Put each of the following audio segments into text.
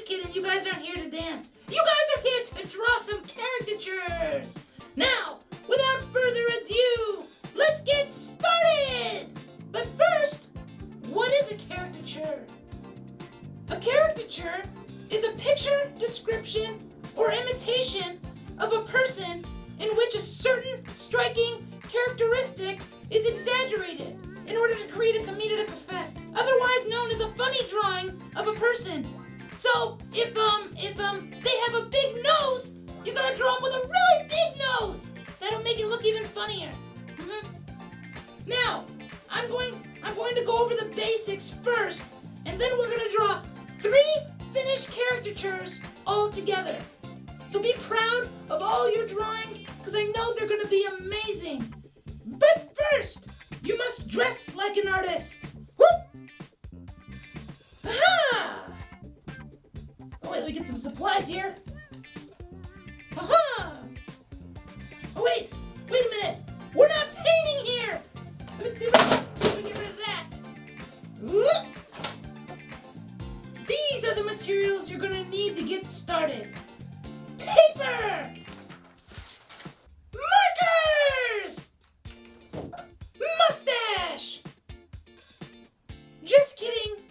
just kidding. You guys aren't here to dance. You guys are here to draw some caricatures. Now, without further ado, let's get started. But first, what is a caricature? A caricature is a picture, description, or imitation of a person in which a certain striking characteristic is exaggerated in order to create a comedic effect, otherwise known as a funny drawing of a person. So if they have a big nose, you're gonna draw them with a really big nose. That'll make it look even funnier. Now, I'm going to go over the basics first, and then we're gonna draw 3 finished caricatures all together. So be proud of all your drawings, because I know they're gonna be amazing. But first, you must dress like an artist. Whoop! Aha! Oh wait, let me get some supplies here. Aha! Oh wait a minute. We're not painting here. Let me get rid of that. Whoop! These are the materials you're gonna need to get started. Paper! Markers! Mustache! Just kidding.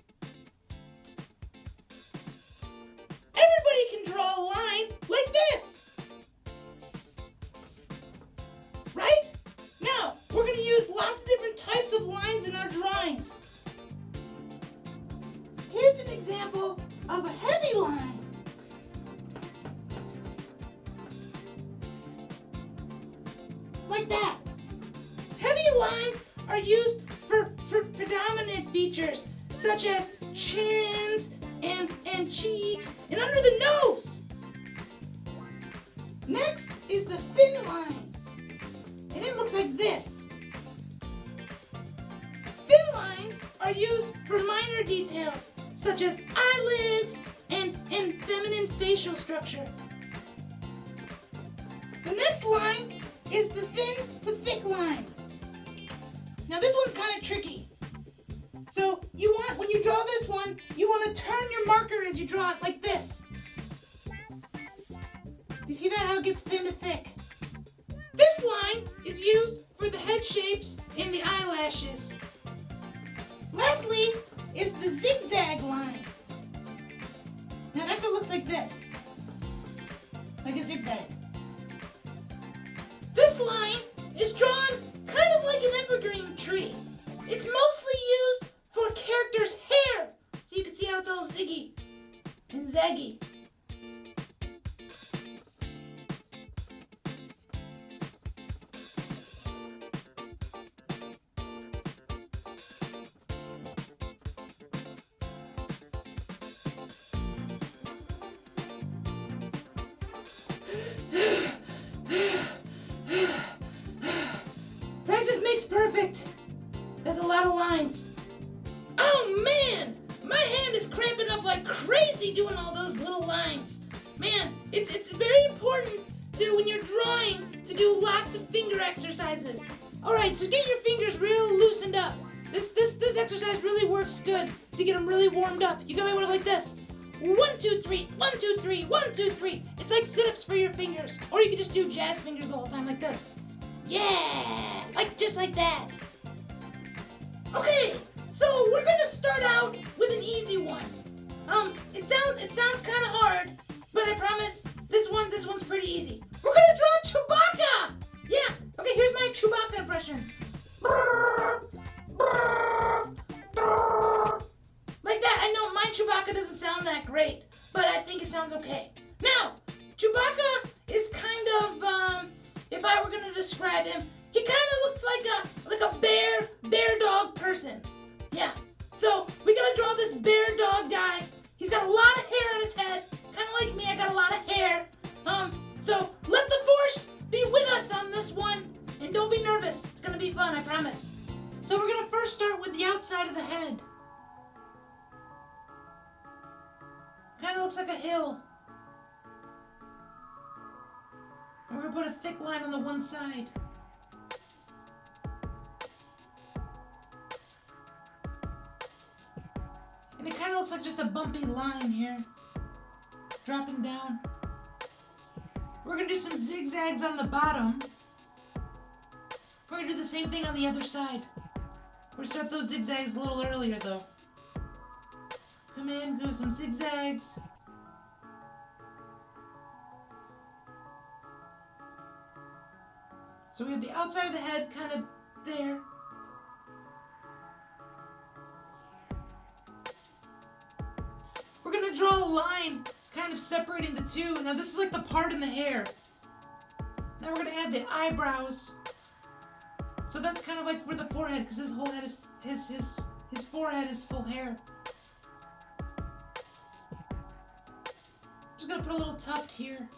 Everybody can draw a line like this. Right? Now, we're going to use lots of different types of lines in our drawings. Here's an example of a heavy line. Like that. Heavy lines are used for predominant features such as chins and cheeks and under the nose. Next is the thin line, and it looks like this. Thin lines are used for minor details such as eyelids and feminine facial structure. The next line is the thin to thick line. Now this one's kind of tricky. So when you draw this one, you want to turn your marker as you draw it like this. Do you see that, how it gets thin to thick? This line is used for the head shapes and the eyelashes. Lastly is the zigzag line. Now that looks like this. Like a zigzag. This line is drawn kind of like an evergreen tree. It's mostly used for characters' hair, so you can see how it's all ziggy and zaggy. Practice makes perfect. That's a lot of lines. Oh man, my hand is cramping up like crazy doing all those little lines. Man, it's very important when you're drawing to do lots of finger exercises. All right, so get your fingers real loosened up. This exercise really works good to get them really warmed up. You might want to like this. 1, 2, 3, 1, 2, 3, 1, 2, 3. It's like sit-ups for your fingers. Or you can just do jazz fingers the whole time like this. Yeah, just like that. Okay, so we're gonna start out with an easy one. It sounds kind of hard, but I promise this one's pretty easy. We're gonna draw Chewbacca. Yeah. Okay, here's my Chewbacca impression. Like that. I know my Chewbacca doesn't sound that great, but I think it sounds okay. Now, Chewbacca is kind of if I were gonna describe him, he kind of looks like a bear dog person. Yeah. So we gotta draw this bear dog guy. He's got a lot of hair on his head, kind of like me. I got a lot of hair. So let the force be with us on this one, and don't be nervous. It's gonna be fun, I promise. So we're gonna first start with the outside of the head. Kind of looks like a hill. And we're gonna put a thick line on the one side. And it kind of looks like just a bumpy line here. dropping down. We're going to do some zigzags on the bottom. We're going to do the same thing on the other side. We're going to start those zigzags a little earlier though. Come in, do some zigzags. So we have the outside of the head kind of there. We're going to draw a line kind of separating the two. Now this is like the part in the hair. Now we're going to add the eyebrows. So that's kind of like where the forehead, because his whole head is, his forehead is full hair. Just going to put a little tuft here.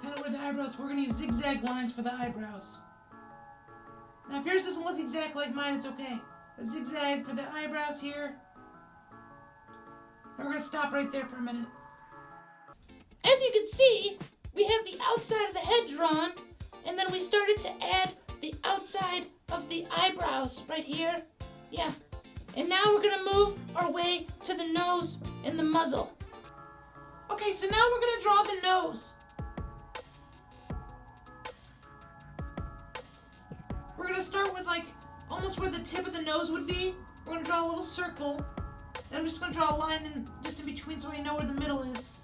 Kind of where the eyebrows, we're going to use zigzag lines for the eyebrows. Now if yours doesn't look exactly like mine, it's okay. A zigzag for the eyebrows here. And we're going to stop right there for a minute. As you can see, we have the outside of the head drawn, and then we started to add the outside of the eyebrows right here. Yeah. And now we're going to move our way to the nose and the muzzle. Okay, so now we're going to draw the nose. We're going to start with like almost where the tip of the nose would be. We're going to draw a little circle. And I'm just going to draw a line just in between so I know where the middle is.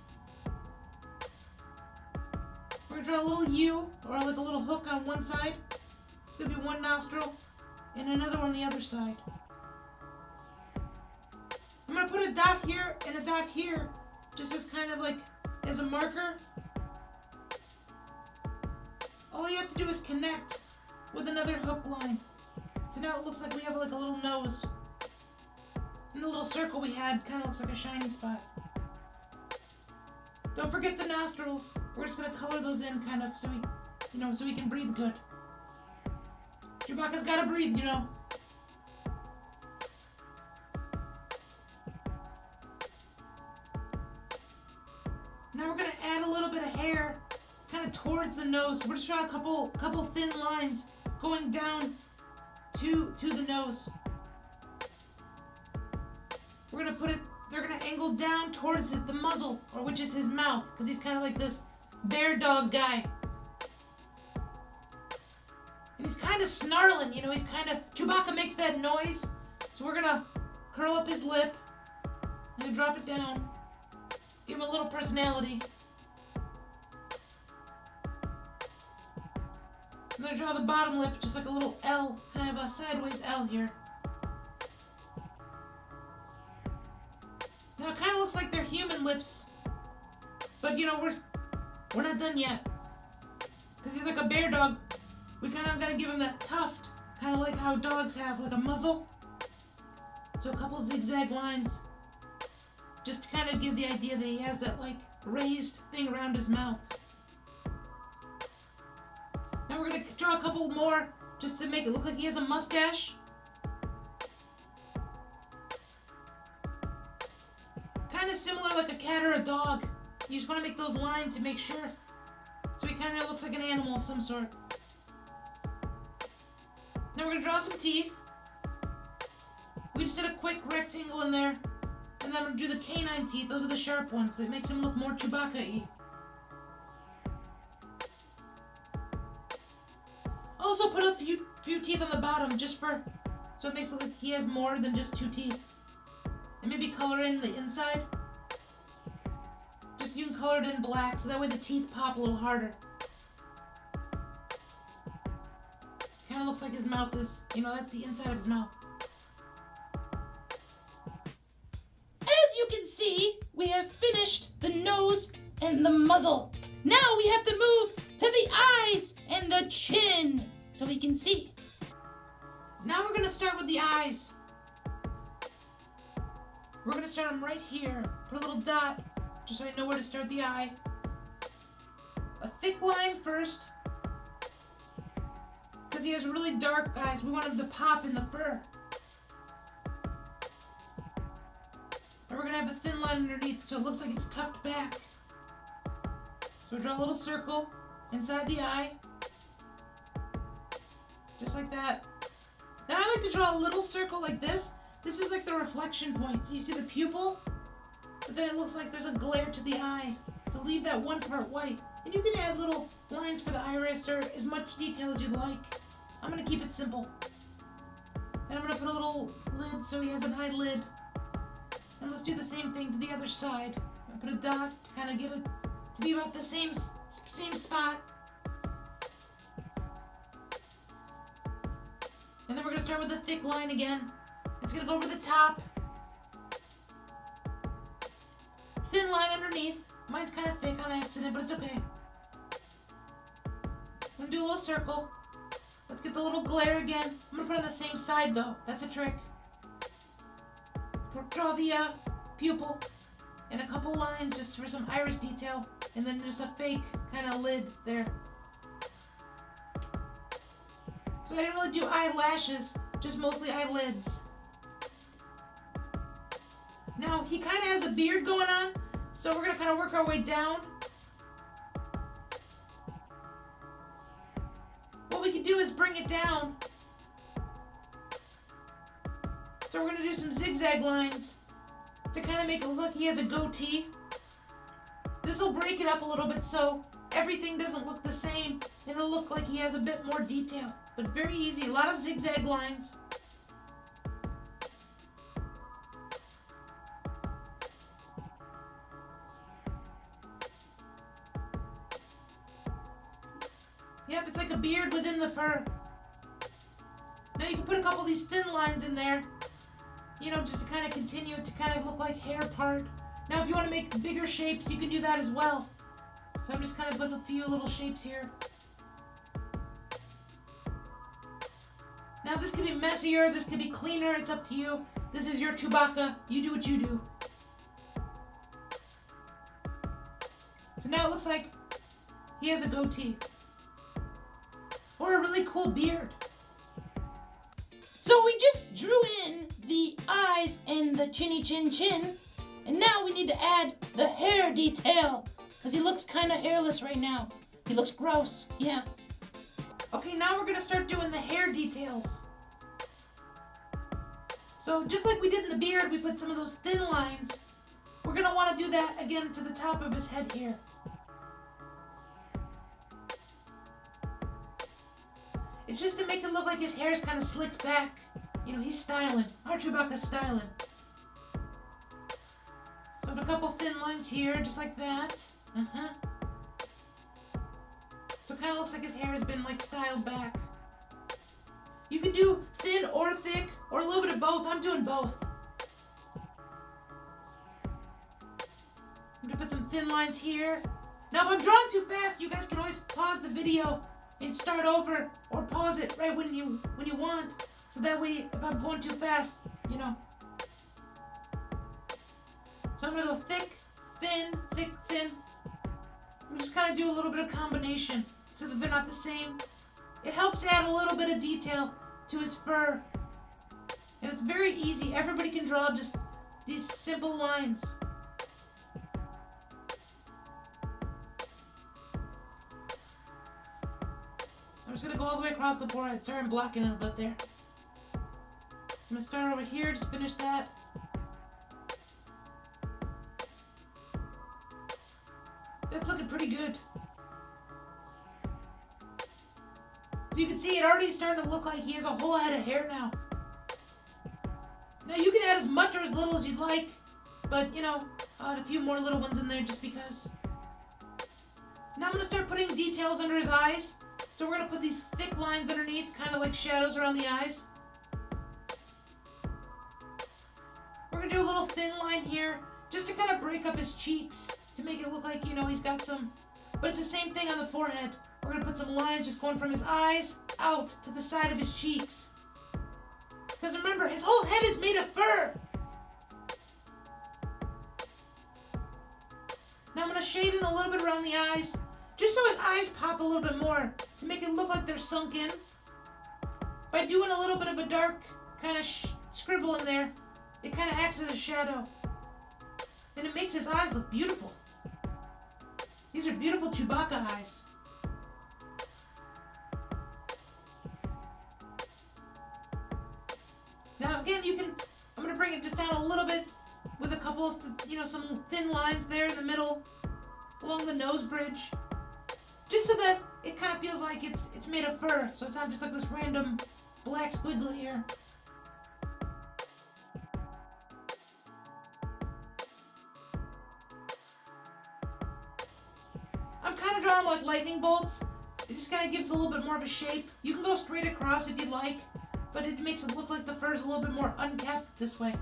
We're going to draw a little U, or like a little hook on one side. It's going to be one nostril, and another one on the other side. I'm going to put a dot here and a dot here, just as kind of like as a marker. All you have to do is connect with another hook line. So now it looks like we have like a little nose. And the little circle we had kind of looks like a shiny spot. Don't forget the nostrils. We're just going to color those in kind of so so we can breathe good. Chewbacca's got to breathe, you know. Now we're going to add a little bit of hair kind of towards the nose. We're just drawing a couple thin lines going down to the nose. We're going to put it, they're going to angle down towards the muzzle, or which is his mouth, because he's kind of like this bear dog guy. And he's kind of snarling, you know, he's kind of, Chewbacca makes that noise. So we're going to curl up his lip and drop it down. Give him a little personality. I'm going to draw the bottom lip just like a little L, kind of a sideways L here. Now it kind of looks like they're human lips, but you know, we're not done yet. Because he's like a bear dog. We kind of got to give him that tuft, kind of like how dogs have, like a muzzle. So a couple zigzag lines, just to kind of give the idea that he has that like raised thing around his mouth. Now we're going to draw a couple more, just to make it look like he has a mustache. Kind of similar like a cat or a dog. You just want to make those lines to make sure. So he kind of looks like an animal of some sort. Now we're going to draw some teeth. We just did a quick rectangle in there. And then I'm going to do the canine teeth. Those are the sharp ones. That makes him look more Chewbacca-y. Also put a few teeth on the bottom just for, so it makes it look like he has more than just 2 teeth. And maybe color in the inside. Just you can color it in black so that way the teeth pop a little harder. Kind of looks like his mouth is, you know, that's the inside of his mouth. As you can see, we have finished the nose and the muzzle. Now we have to move to the eyes and the chin so we can see. Now we're going to start with the eyes. We're going to start them right here. Put a little dot, just so I know where to start the eye. A thick line first. Because he has really dark eyes. We want him to pop in the fur. And we're going to have a thin line underneath so it looks like it's tucked back. So we draw a little circle inside the eye. Just like that. Now I like to draw a little circle like this. This is like the reflection point. So you see the pupil, but then it looks like there's a glare to the eye. So leave that one part white. And you can add little lines for the iris or as much detail as you'd like. I'm going to keep it simple. And I'm going to put a little lid so he has an eyelid. And let's do the same thing to the other side. I'm going to put a dot to kind of get it to be about the same spot. And then we're going to start with a thick line again. It's going to go over the top. Thin line underneath. Mine's kind of thick on accident, but it's okay. I'm going to do a little circle. Let's get the little glare again. I'm going to put it on the same side though. That's a trick. Draw the pupil and a couple lines just for some iris detail. And then just a fake kind of lid there. So I didn't really do eyelashes, just mostly eyelids. Now he kind of has a beard going on, so we're going to kind of work our way down. What we can do is bring it down. So we're going to do some zigzag lines to kind of make it look like he has a goatee. This will break it up a little bit so everything doesn't look the same and it'll look like he has a bit more detail. But very easy, a lot of zigzag lines. Yep, it's like a beard within the fur. Now you can put a couple of these thin lines in there, you know, just to kind of continue it to kind of look like hair part. Now if you want to make bigger shapes, you can do that as well. So I'm just kind of putting a few little shapes here. Now this could be messier, this could be cleaner, it's up to you. This is your Chewbacca, you do what you do. So now it looks like he has a goatee. Or a really cool beard. So we just drew in the eyes and the chinny chin chin. And now we need to add the hair detail. Because he looks kind of hairless right now. He looks gross, yeah. Okay, now we're going to start doing the hair details. So just like we did in the beard, we put some of those thin lines. We're going to want to do that again to the top of his head here. It's just to make it look like his hair's kind of slicked back. You know, he's styling. Our Chewbacca's styling. So a couple thin lines here, just like that. So it kind of looks like his hair has been like styled back. You could do thin or thick, or a little bit of both. I'm doing both. I'm gonna put some thin lines here. Now if I'm drawing too fast, you guys can always pause the video and start over, or pause it right when you want. So that way, if I'm going too fast, you know. So I'm gonna go thick, thin, thick, thin. I'm just kind of do a little bit of combination so that they're not the same. It helps add a little bit of detail to his fur. And it's very easy. Everybody can draw just these simple lines. I'm just going to go all the way across the forehead. Sorry, I'm blocking it a bit there. I'm going to start over here, just finish that. That's looking pretty good. So you can see it already starting to look like he has a whole head of hair now. Now you can add as much or as little as you'd like, but you know, I'll add a few more little ones in there just because. Now I'm going to start putting details under his eyes. So we're going to put these thick lines underneath, kind of like shadows around the eyes. We're going to do a little thin line here, just to kind of break up his cheeks, to make it look like, you know, he's got some, but it's the same thing on the forehead. We're going to put some lines just going from his eyes out to the side of his cheeks. Because remember, his whole head is made of fur. Now I'm going to shade in a little bit around the eyes, just so his eyes pop a little bit more, to make it look like they're sunk in. By doing a little bit of a dark kind of scribble in there, it kind of acts as a shadow. And it makes his eyes look beautiful. These are beautiful Chewbacca eyes. Now again, I'm going to bring it just down a little bit with a couple of, you know, some thin lines there in the middle. along the nose bridge, just so that it kind of feels like it's made of fur, so it's not just like this random black squiggly here. I'm kind of drawing like lightning bolts. It just kind of gives a little bit more of a shape. You can go straight across if you'd like, but it makes it look like the fur is a little bit more unkept this way.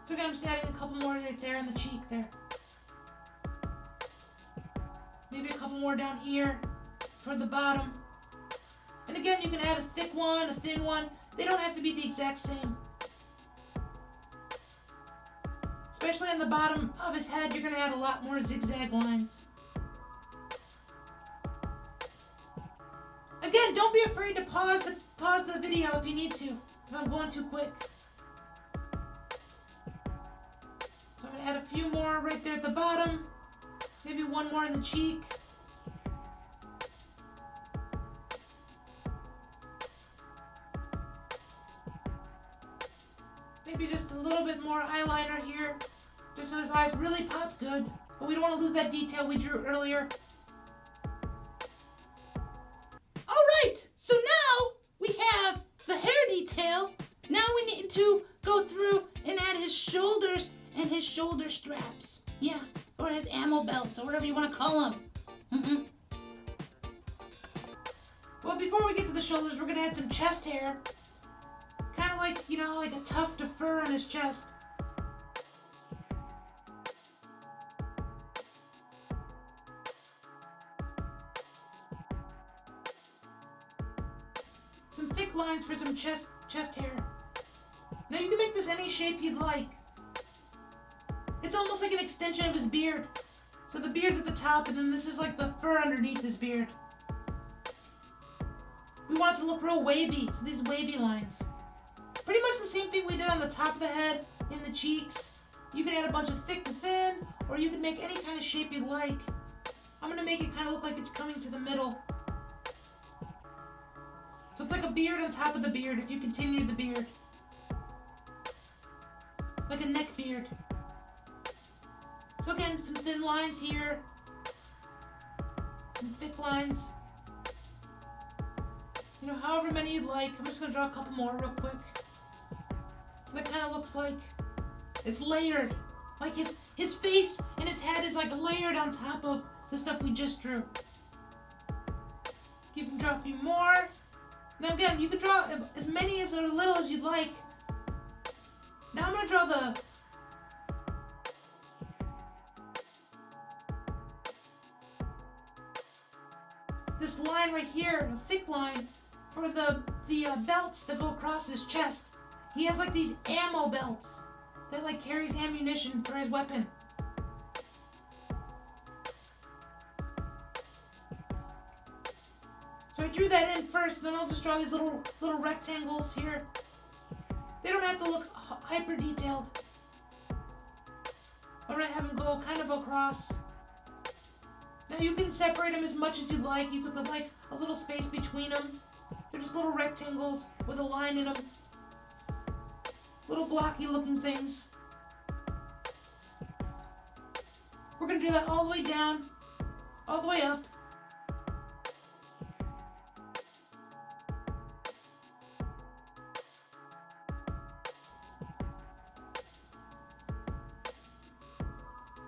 So again, I'm just adding a couple more right there in the cheek there. Maybe a couple more down here toward the bottom. And again, you can add a thick one, a thin one. They don't have to be the exact same. Especially on the bottom of his head, you're going to add a lot more zigzag lines. Again, don't be afraid to pause the video if you need to, if I'm going too quick. So I'm going to add a few more right there at the bottom. Maybe one more in the cheek. Maybe just a little bit more eyeliner here, just so his eyes really pop good. But we don't want to lose that detail we drew earlier. Alright, so now we have the hair detail. Now we need to go through and add his shoulders and his shoulder straps. Yeah, or his ammo belts, or whatever you want to call them. Well, before we get to the shoulders, we're going to add some chest hair. Kind of like, like a tuft of fur on his chest. Some thick lines for some chest hair. Now you can make this any shape you'd like. It's almost like an extension of his beard. So the beard's at the top, and then this is like the fur underneath his beard. We want it to look real wavy, so these wavy lines. Pretty much the same thing we did on the top of the head, in the cheeks. You can add a bunch of thick to thin, or you can make any kind of shape you like. I'm going to make it kind of look like it's coming to the middle. So it's like a beard on top of the beard if you continue the beard. Like a neck beard. So again, some thin lines here. Some thick lines. However many you'd like. I'm just going to draw a couple more real quick. So that kind of looks like it's layered. Like his face and his head is like layered on top of the stuff we just drew. You can draw a few more. Now again, you can draw as many as or little as you'd like. Now I'm going to draw this line right here, a thick line, for the belts that go across his chest. He has like these ammo belts that like carries ammunition for his weapon. So I drew that in first, then I'll just draw these little rectangles here. They don't have to look hyper detailed. I'm gonna have them go kind of across. Now you can separate them as much as you'd like. You could put like a little space between them. They're just little rectangles with a line in them. Little blocky looking things. We're going to do that all the way down, all the way up.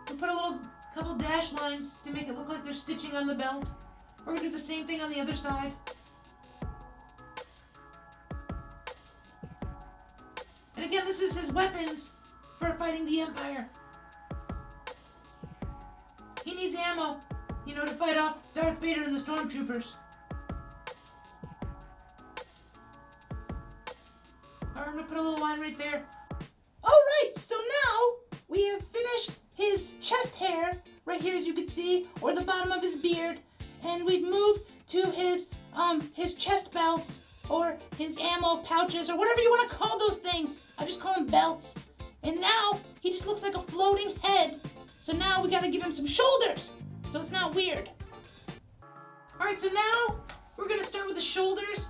We put a couple dash lines to make it look like they're stitching on the belt. We're going to do the same thing on the other side. And again, this is his weapons for fighting the Empire. He needs ammo, to fight off Darth Vader and the Stormtroopers. Alright, I'm going to put a little line right there. Alright, so now we have finished his chest hair, right here as you can see, or the bottom of his beard, and we've moved to his chest belts, or his ammo pouches, or whatever you want to call those things. I just call them belts. And now he just looks like a floating head. So now we got to give him some shoulders, so it's not weird. Alright, so now we're going to start with the shoulders.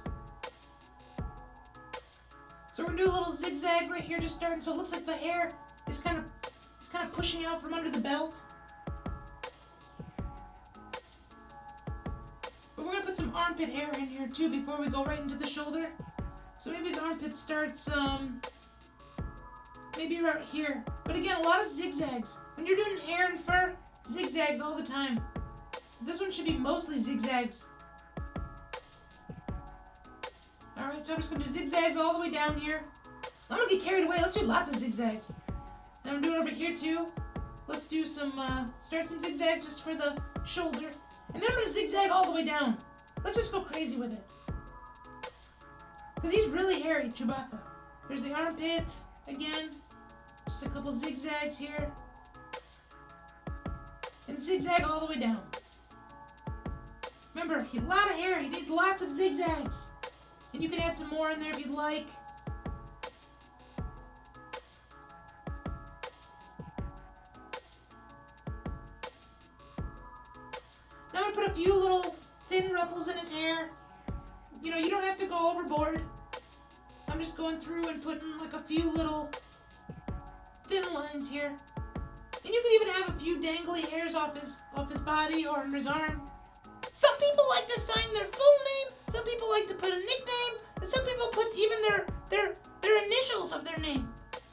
So we're gonna do a little zigzag right here just starting, so it looks like the hair is kind of pushing out from under the belt. But we're gonna put some armpit hair in here too before we go right into the shoulder. So maybe his armpit starts maybe right here. But again, a lot of zigzags. When you're doing hair and fur, zigzags all the time. This one should be mostly zigzags. Alright, so I'm just going to do zigzags all the way down here. I'm going to get carried away. Let's do lots of zigzags. And I'm doing it over here too. Let's do some, start some zigzags just for the shoulder. And then I'm going to zigzag all the way down. Let's just go crazy with it. Because he's really hairy, Chewbacca. There's the armpit again. Just a couple zigzags here. And zigzag all the way down. Remember, a lot of hair. He needs lots of zigzags. And you can add some more in there if you'd like. Now I'm going to put a few little thin ruffles in his hair. You know, you don't have to go overboard. I'm just going through and putting like a few little thin lines here. And you can even have a few dangly hairs off his body or under his arm. Some people like to sign their full name, some people like to put a nickname, and some people put even their initials of their name.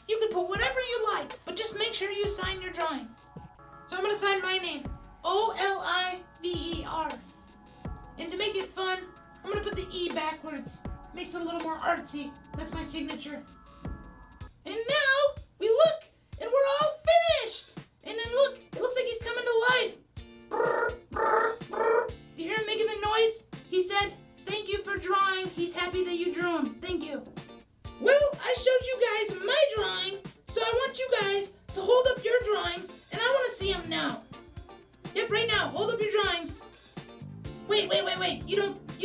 You can put whatever you like, but just make sure you sign your drawing. So I'm going to sign my name, Oliver. And to make it fun, I'm going to put the E backwards. Makes it a little more artsy. That's my signature. And now we look, and we're all finished. And then look, it looks like he's coming to life. You hear him making the noise? He said, "Thank you for drawing." He's happy that you drew him. Thank you. Well, I showed you guys my drawing, so I want you guys to hold up your drawings, and I want to see them now. Yep, right now. Hold up your drawings. Wait. You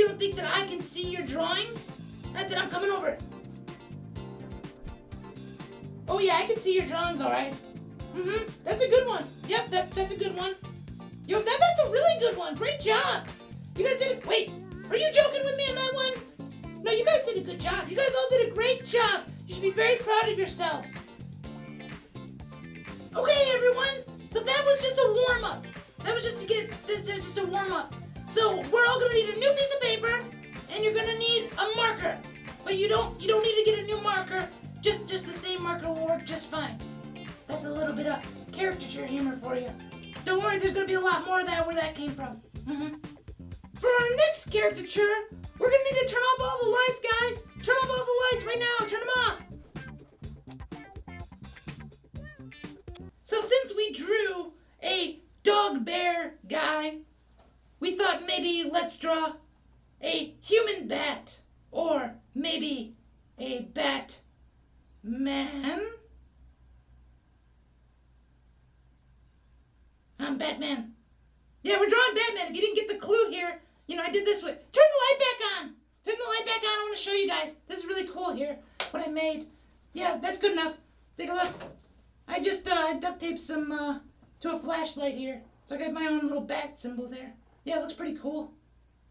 don't think that I can see your drawings? That's it. I'm coming over. Oh yeah, I can see your drawings, all right. That's a good one. Yep, that's a good one. Yo, that's a really good one. Great job. You guys did it. Wait, are you joking with me on that one? No, you guys did a good job. You guys all did a great job. You should be very proud of yourselves. Okay, everyone. So that was just a warm-up. That was just just a warm-up. So we're all gonna need a new piece of paper, and you're gonna need a marker. But you don't need to get a new marker. Just the same marker will work just fine. That's a little bit of caricature humor for you. Don't worry, there's going to be a lot more of that where that came from. For our next caricature, we're going to need to turn off all the lights, guys. Turn off all the lights right now. Turn them off. So since we drew a dog-bear guy, we thought maybe let's draw a human bat. Or maybe a bat man. I'm Batman. Yeah, we're drawing Batman. If you didn't get the clue here, you know, I did this with... Turn the light back on. Turn the light back on. I want to show you guys. This is really cool here, what I made. Yeah, that's good enough. Take a look. I just duct taped some to a flashlight here. So I got my own little bat symbol there. Yeah, it looks pretty cool.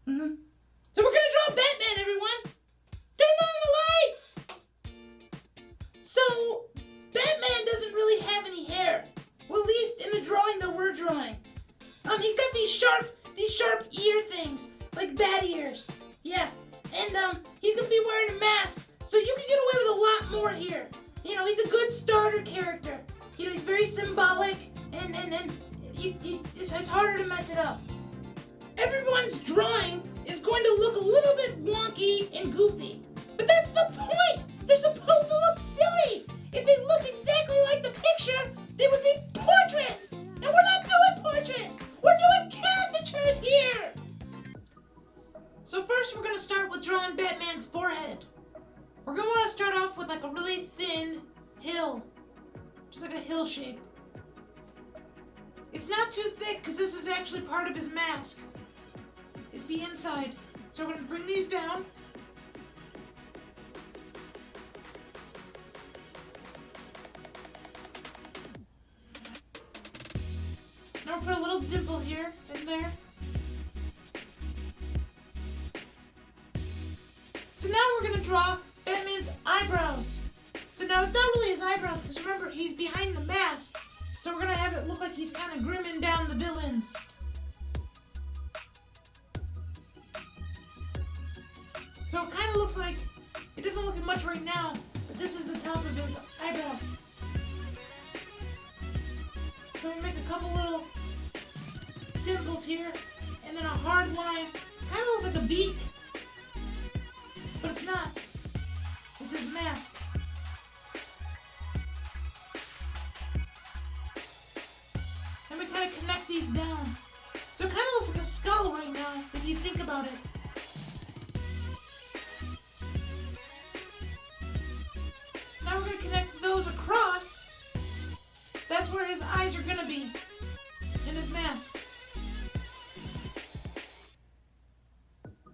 So we're going to draw Batman, everyone. Turn on the lights. So, Batman doesn't really have any hair. Well, at least in the drawing that we're drawing. He's got these sharp ear things, like bat ears. Yeah, and he's gonna be wearing a mask, so you can get away with a lot more here. You know, he's a good starter character. You know, he's very symbolic, and it's harder to mess it up. Everyone's drawing is going to look a little bit wonky and goofy, but that's the point. They're supposed to look silly. If they looked exactly like the picture, they would be portraits! And we're not doing portraits! We're doing caricatures here! So first we're going to start with drawing Batman's forehead. We're going to want to start off with like a really thin hill. Just like a hill shape. It's not too thick because this is actually part of his mask. It's the inside. So we're going to bring these down. Now put a little dimple here and there. So now we're going to draw Batman's eyebrows. really his eyebrows, because remember, he's behind the mask. So we're going to have it look like he's kind of grimming down the villains. So it kind of looks like, it doesn't look much right now, but this is the top of his eyebrows. So we make a couple little dimples here, and then a hard line. Kind of looks like a beak, but it's not. It's his mask. And we kind of connect these down. So it kind of looks like a skull right now, if you think about it. Now we're going to connect those across. That's where his eyes are going to be in his mask.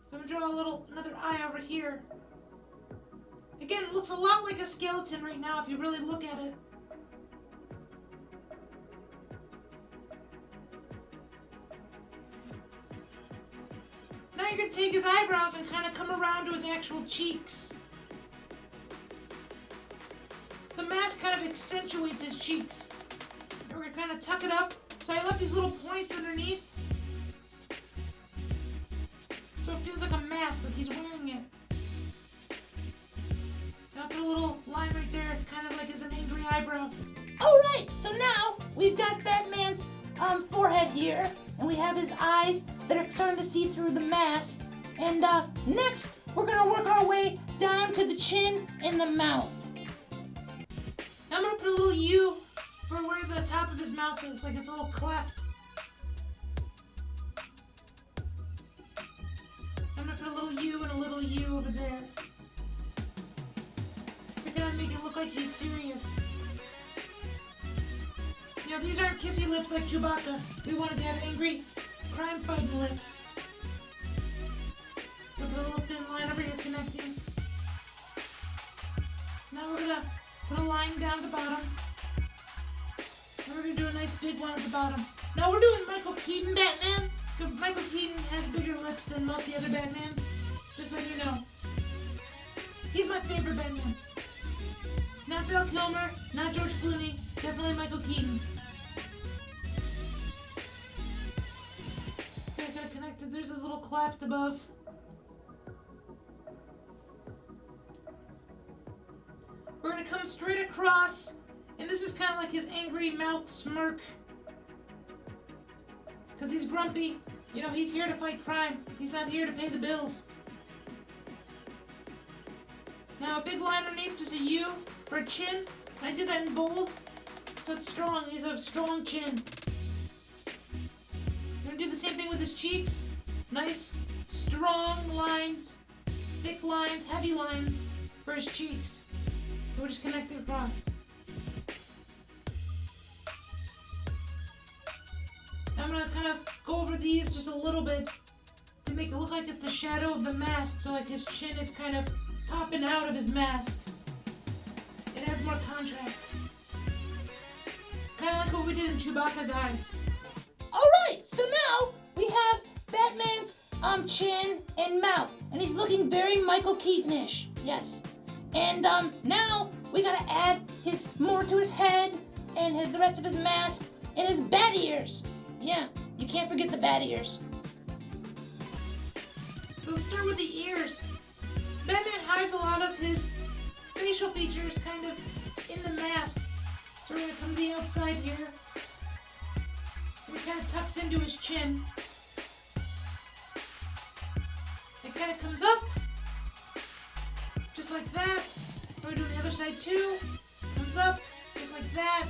So I'm going to draw another eye over here. Again, it looks a lot like a skeleton right now if you really look at it. Now you're going to take his eyebrows and kind of come around to his actual cheeks. The mask kind of accentuates his cheeks. And we're going to kind of tuck it up. So I left these little points underneath. So it feels like a mask, like he's wearing it. And I'll put a little line right there, kind of like as an angry eyebrow. Alright, so now we've got Batman's forehead here. And we have his eyes that are starting to see through the mask. And next, we're going to work our way down to the chin and the mouth. Now I'm going to put a little U for where the top of his mouth is, like it's a little cleft. I'm going to put a little U and a little U over there. To kind of make it look like he's serious. You know, these aren't kissy lips like Chewbacca. We wanted to have angry, crime-fighting lips. So put a little thin line over here connecting. Now we're going to put a line down at the bottom. And we're going to do a nice big one at the bottom. Now we're doing Michael Keaton Batman. So Michael Keaton has bigger lips than most of the other Batmans. Just letting you know. He's my favorite Batman. Not Val Kilmer, not George Clooney, definitely Michael Keaton. Okay, got it connected. There's this little cleft above. We're going to come straight across, and this is kind of like his angry mouth smirk. Because he's grumpy. You know, he's here to fight crime. He's not here to pay the bills. Now a big line underneath, just a U for a chin. I did that in bold, so it's strong. He's a strong chin. I'm going to do the same thing with his cheeks. Nice, strong lines, thick lines, heavy lines for his cheeks. We'll just connect it across. Now I'm going to kind of go over these just a little bit to make it look like it's the shadow of the mask, so like his chin is kind of popping out of his mask. It adds more contrast. Kind of like what we did in Chewbacca's eyes. Alright, so now we have Batman's chin and mouth, and he's looking very Michael Keaton-ish. Yes. And now we gotta add more to his head and the rest of his mask and his bat ears. Yeah, you can't forget the bat ears. So let's start with the ears. Batman hides a lot of his facial features kind of in the mask. So we're gonna come to the outside here. And it kind of tucks into his chin. It kind of comes up. Just like that. We're doing the other side too. Comes up, just like that.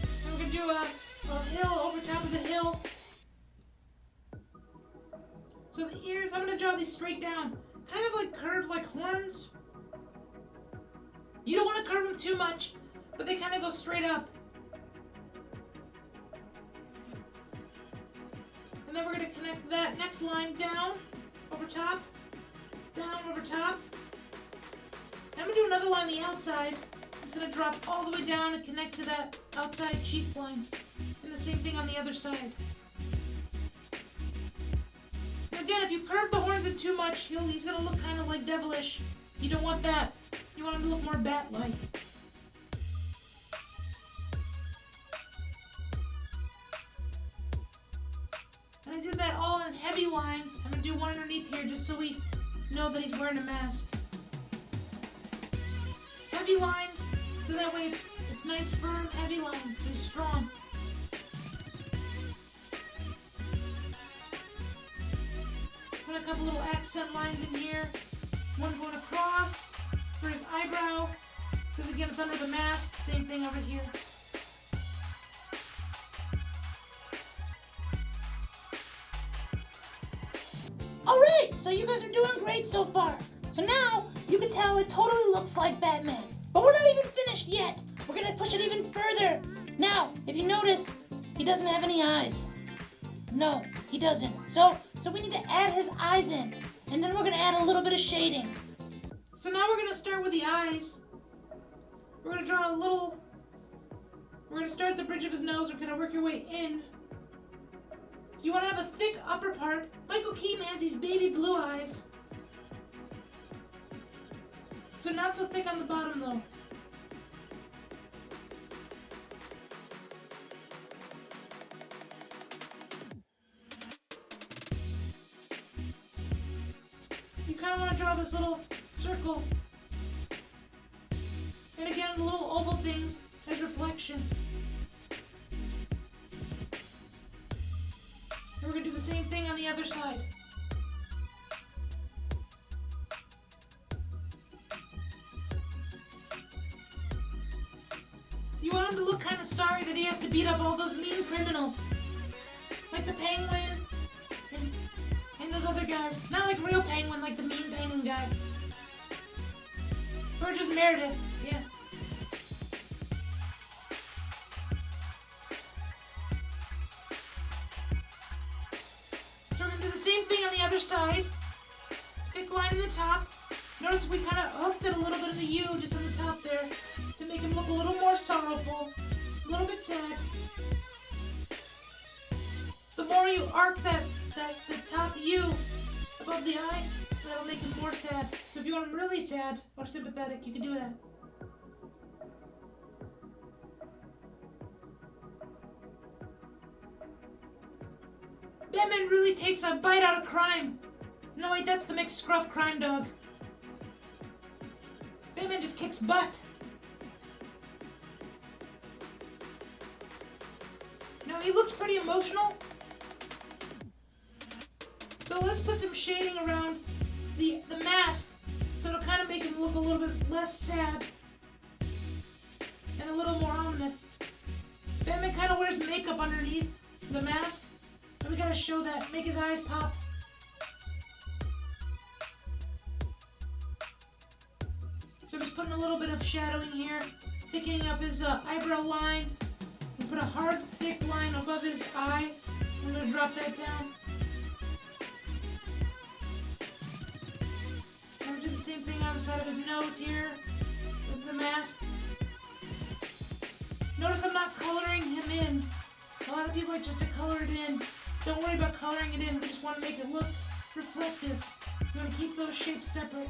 And we're going to do a hill over top of the hill. So the ears, I'm going to draw these straight down. Kind of like curved like horns. You don't want to curve them too much, but they kind of go straight up. And then we're going to connect that next line down, over top, down, over top. And I'm going to do another line on the outside. It's going to drop all the way down and connect to that outside cheek line. And the same thing on the other side. And again, if you curve the horns in too much, he's gonna look kind of like devilish. You don't want that. You want him to look more bat-like. And I did that all in heavy lines. I'm gonna do one underneath here just so we know that he's wearing a mask. Heavy lines, so that way it's nice, firm, heavy lines, so he's strong. Put a couple little accent lines in here. One going across for his eyebrow, because again it's under the mask. Same thing over here. Alright, so you guys are doing great so far. So now you can tell it totally looks like Batman. But we're not even finished yet. We're gonna push it even further. Now, if you notice, he doesn't have any eyes. No, he doesn't. So we need to add his eyes in. And then we're gonna add a little bit of shading. So now we're gonna start with the eyes. We're gonna draw we're gonna start at the bridge of his nose. We're gonna work your way in. So you wanna have a thick upper part. Michael Keaton has these baby blue eyes. So not so thick on the bottom though. You kind of want to draw this little circle. And again, the little oval things as reflection. And we're going to do the same thing on the other side. You want him to look kind of sorry that he has to beat up all those mean criminals. Like the Penguin and those other guys. Not like real Penguin, like the mean Penguin guy. Or just Meredith, yeah. So we're going to do the same thing on the other side. Thick line in the top. Notice we kind of hooked it a little bit of the U just on the top there to make him look a little more sorrowful, a little bit sad. The more you arc the top U above the eye, that'll make him more sad. So if you want him really sad or sympathetic, you can do that. Batman really takes a bite out of crime. No wait, that's the McScruff crime dog. Batman just kicks butt. Now he looks pretty emotional. So let's put some shading around the mask so it'll kind of make him look a little bit less sad and a little more ominous. Batman kind of wears makeup underneath the mask, and we gotta show that, make his eyes pop. So I'm just putting a little bit of shadowing here, thickening up his eyebrow line. We put a hard, thick line above his eye. I'm gonna drop that down. I'm gonna do the same thing on the side of his nose here with the mask. Notice I'm not coloring him in. A lot of people like just to color it in. Don't worry about coloring it in. We just want to make it look reflective. You want to keep those shapes separate.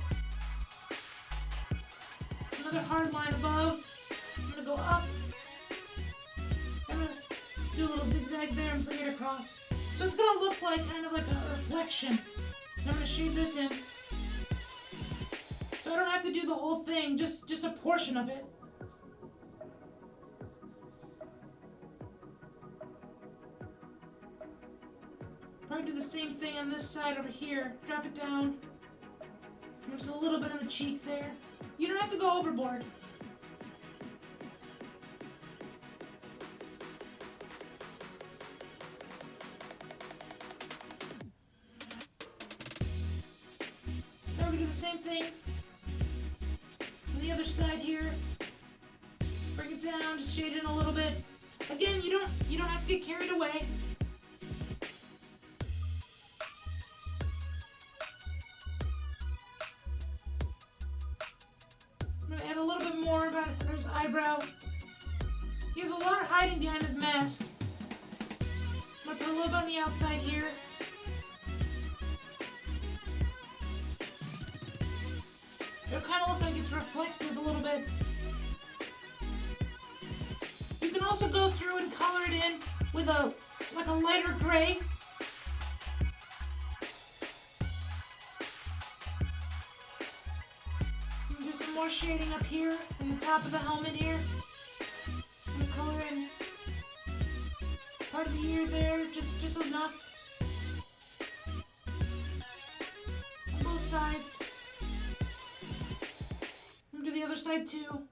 Another hard line above. I'm going to go up. I'm going to do a little zigzag there and bring it across. So it's going to look like kind of like a reflection. And I'm going to shade this in. So I don't have to do the whole thing, just a portion of it. Probably do the same thing on this side over here. Drop it down. And just a little bit on the cheek there. You don't have to go overboard. Now we're going to do the same thing on the other side here. Bring it down, just shade in a little bit. Again, you don't have to get carried away. I'm going to add a little bit more about his eyebrow. He has a lot hiding behind his mask. I'm going to put a little bit on the outside here. It'll kind of look like it's reflective a little bit. You can also go through and color it in with a lighter gray. And do some more shading up here in the top of the helmet here. And color in part of the ear there, just enough. On both sides. And do the other side too.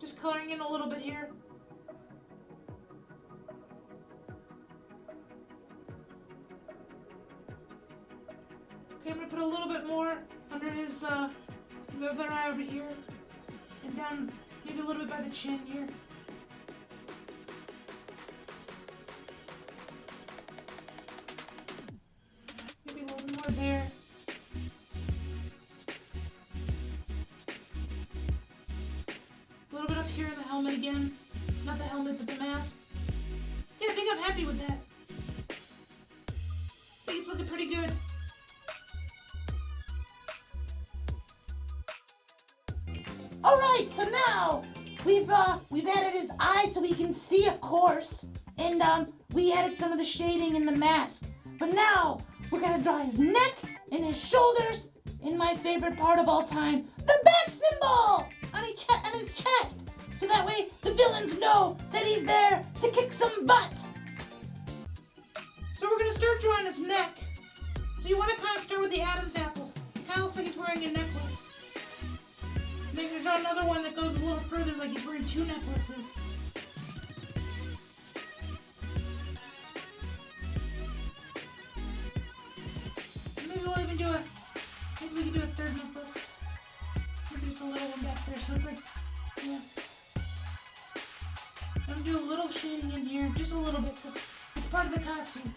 Just coloring in a little bit here. Okay, I'm gonna put a little bit more under his other eye over here, and down maybe a little bit by the chin here. Maybe a little more there. A little bit up here in the helmet again. Not the helmet, but the mask. Yeah, I think I'm happy with that. I think it's looking pretty good. Alright, so now we've added his eyes so we can see, of course. And we added some of the shading in the mask. But now we're gonna draw his neck and his shoulders, and my favorite part of all time, the bat symbol on his chest. So that way the villains know that he's there to kick some butt. So we're gonna start drawing his neck. So you want to kind of start with the Adam's apple. It kind of looks like he's wearing a necklace. And then you're gonna draw another one that goes a little further, like he's wearing two necklaces. Maybe we'll even do maybe we can do a third necklace. Maybe just a little one back there, so it's like, yeah. I'm gonna do a little shading in here, just a little bit, because it's part of the costume.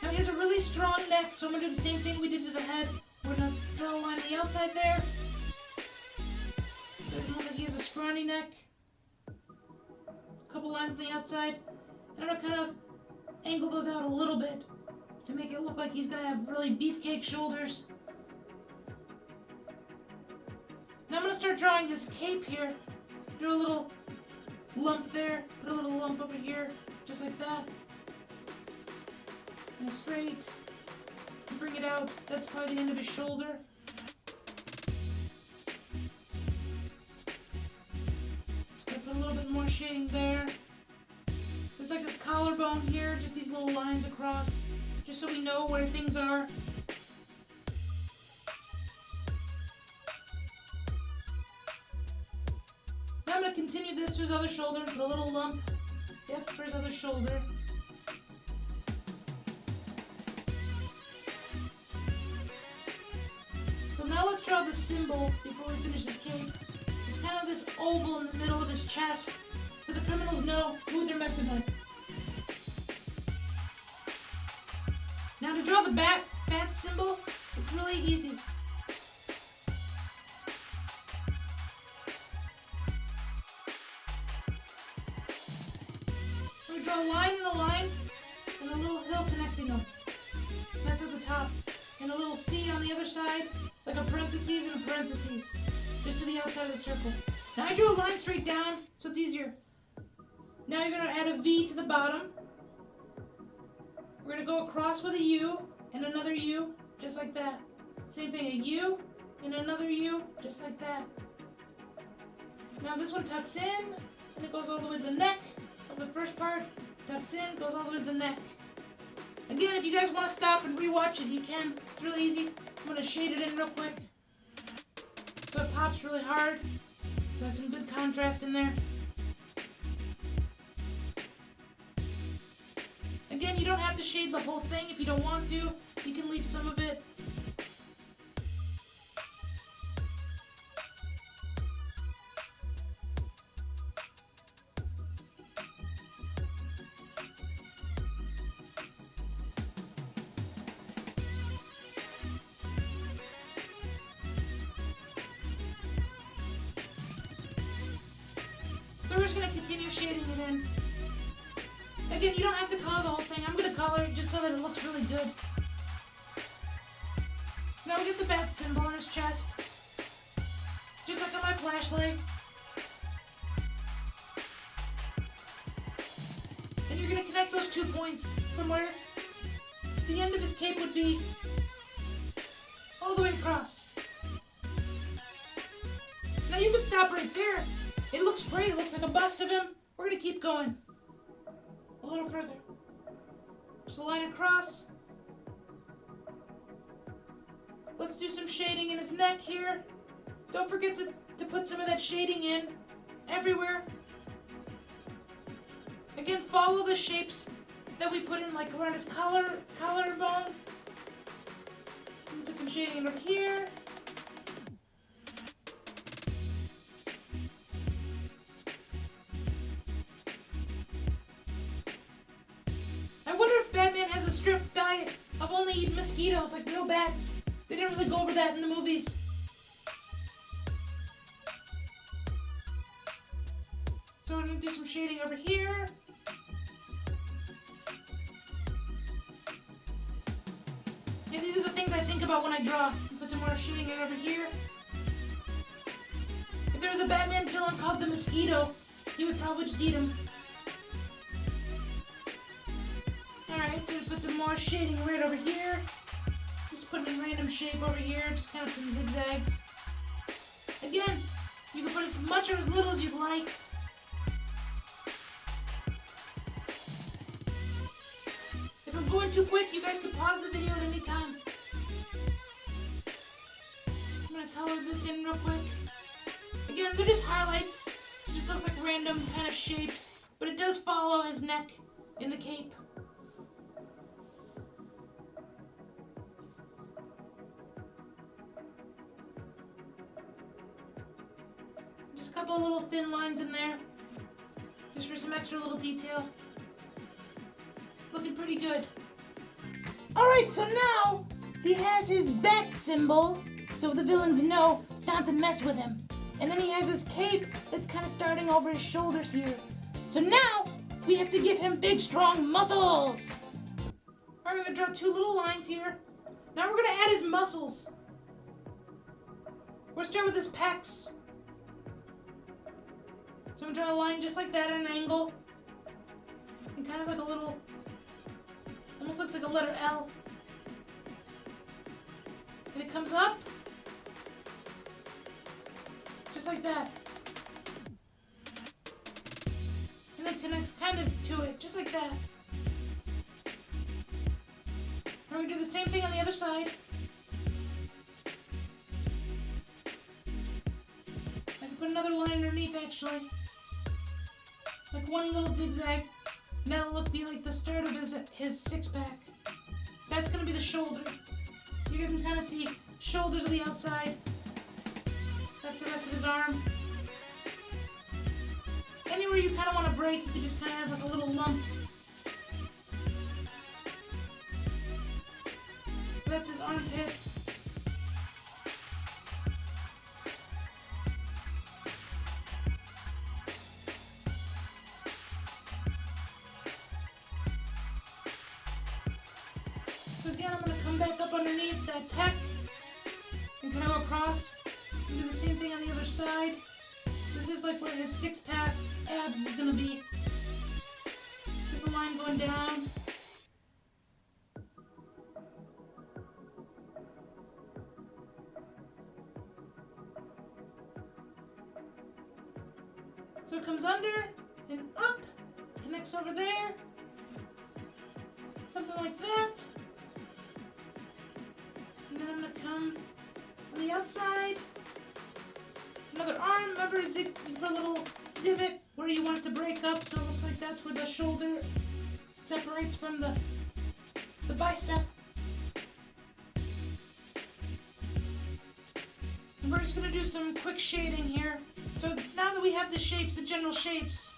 Now he has a really strong neck, so I'm gonna do the same thing we did to the head. We're gonna draw a line on the outside there. So it doesn't look like he has a scrawny neck. A couple lines on the outside. And I'm gonna kind of angle those out a little bit to make it look like he's gonna have really beefcake shoulders. Now I'm going to start drawing his cape here. Do a little lump there. Put a little lump over here. Just like that. And a straight. And bring it out. That's probably the end of his shoulder. Just going to put a little bit more shading there. There's like this collarbone here. Just these little lines across. Just so we know where things are. I'm going to continue this to his other shoulder and put a little lump, for his other shoulder. So now let's draw the symbol before we finish his cape. It's kind of this oval in the middle of his chest, so the criminals know who they're messing with. Now to draw the bat symbol, it's really easy. Draw a line in the line and a little hill connecting them. That's at the top. And a little C on the other side, like a parentheses and a parentheses, just to the outside of the circle. Now I drew a line straight down, so it's easier. Now you're going to add a V to the bottom. We're going to go across with a U and another U, just like that. Same thing, a U and another U, just like that. Now this one tucks in, and it goes all the way to the neck. The first part tucks in, goes all the way to the neck. Again, if you guys want to stop and rewatch it, you can. It's really easy. I'm going to shade it in real quick so it pops really hard. So it has some good contrast in there. Again, you don't have to shade the whole thing if you don't want to. You can leave some of it. So we're just going to continue shading it in. Again, you don't have to color the whole thing. I'm going to color it just so that it looks really good. So now we get the bat symbol on his chest. Just like on my flashlight. And you're going to connect those 2 points from where the end of his cape would be all the way across. Now you can stop right there. It looks great. It looks like a bust of him. We're going to keep going. A little further. Just a line across. Let's do some shading in his neck here. Don't forget to put some of that shading in everywhere. Again, follow the shapes that we put in, like around his collarbone. Put some shading in over here. I wonder if Batman has a strict diet of only eating mosquitoes, like no bats. They didn't really go over that in the movies. So we're going to do some shading over here. Yeah, these are the things I think about when I draw. Put some more shading in over here. If there was a Batman villain called the Mosquito, he would probably just eat him. Alright, so we put some more shading right over here. Just put them in random shape over here, just kind of some zigzags. Again, you can put as much or as little as you'd like. If I'm going too quick, you guys can pause the video at any time. I'm going to color this in real quick. Again, they're just highlights. It just looks like random kind of shapes, but it does follow his neck in the cape. Just a couple of little thin lines in there, just for some extra little detail. Looking pretty good. Alright, so now he has his bat symbol, so the villains know not to mess with him. And then he has his cape that's kind of starting over his shoulders here. So now we have to give him big, strong muscles. Alright, we're going to draw 2 little lines here. Now we're going to add his muscles. We're going to start with his pecs. So I'm going to draw a line just like that at an angle. And kind of like a little, almost looks like a letter L. And it comes up. Just like that. And then connects kind of to it, just like that. We're going to do the same thing on the other side. I can put another line underneath actually. Like one little zigzag. And that'll be like the start of his six-pack. That's going to be the shoulder. So you guys can kind of see shoulders of the outside. That's the rest of his arm. Anywhere you kind of want to break, you can just kind of have like a little lump. So that's his armpit. So again, I'm going to come back up underneath that pec and kind of go across. And do the same thing on the other side. This is like where his six-pack abs is going to be. Just a line going down. So it comes under and up, connects over there. Something like that. And then I'm going to come on the outside. Another arm. Remember, you put a little divot where you want it to break up, so it looks like that's where the shoulder separates from the bicep. And we're just going to do some quick shading here. So now that we have the shapes, the general shapes,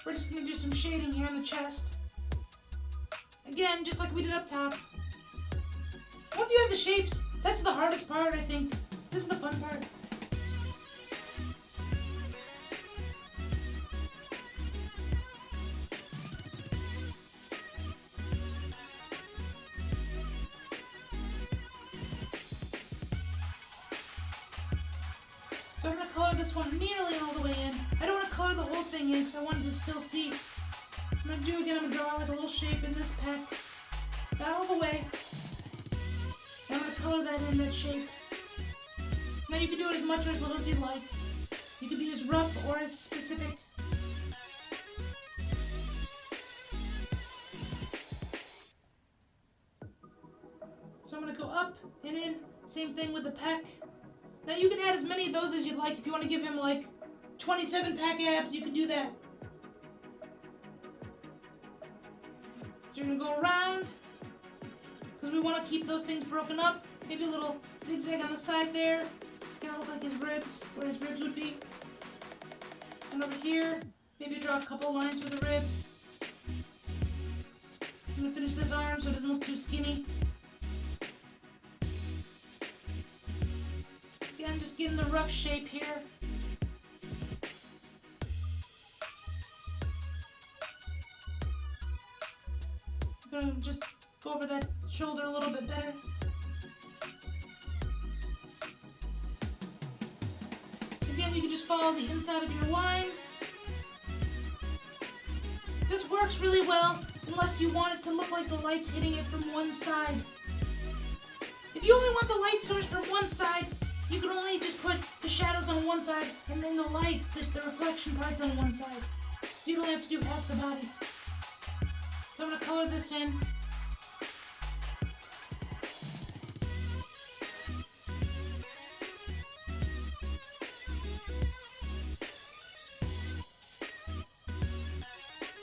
we're just going to do some shading here on the chest. Again, just like we did up top. Once you have the shapes, that's the hardest part, I think. This is the fun part. color this one nearly all the way in. I don't want to color the whole thing in because I wanted to still see. I'm going to do again, I'm going to draw like a little shape in this peck. Not all the way. I'm going to color that in, that shape. Now you can do it as much or as little as you like. You can be as rough or as specific. So I'm going to go up and in. Same thing with the peck. Now you can add as many of those as you'd like. If you want to give him like 27 pack abs, you can do that. So you're going to go around, because we want to keep those things broken up. Maybe a little zigzag on the side there. It's going to look like his ribs, where his ribs would be. And over here, maybe draw a couple lines for the ribs. I'm going to finish this arm so it doesn't look too skinny. Again, just getting the rough shape here. I'm going to just go over that shoulder a little bit better. Again, you can just follow the inside of your lines. This works really well unless you want it to look like the light's hitting it from one side. If you only want the light source from one side, you can only just put the shadows on one side and then the light, the reflection parts on one side. So you don't have to do half the body. So I'm going to color this in.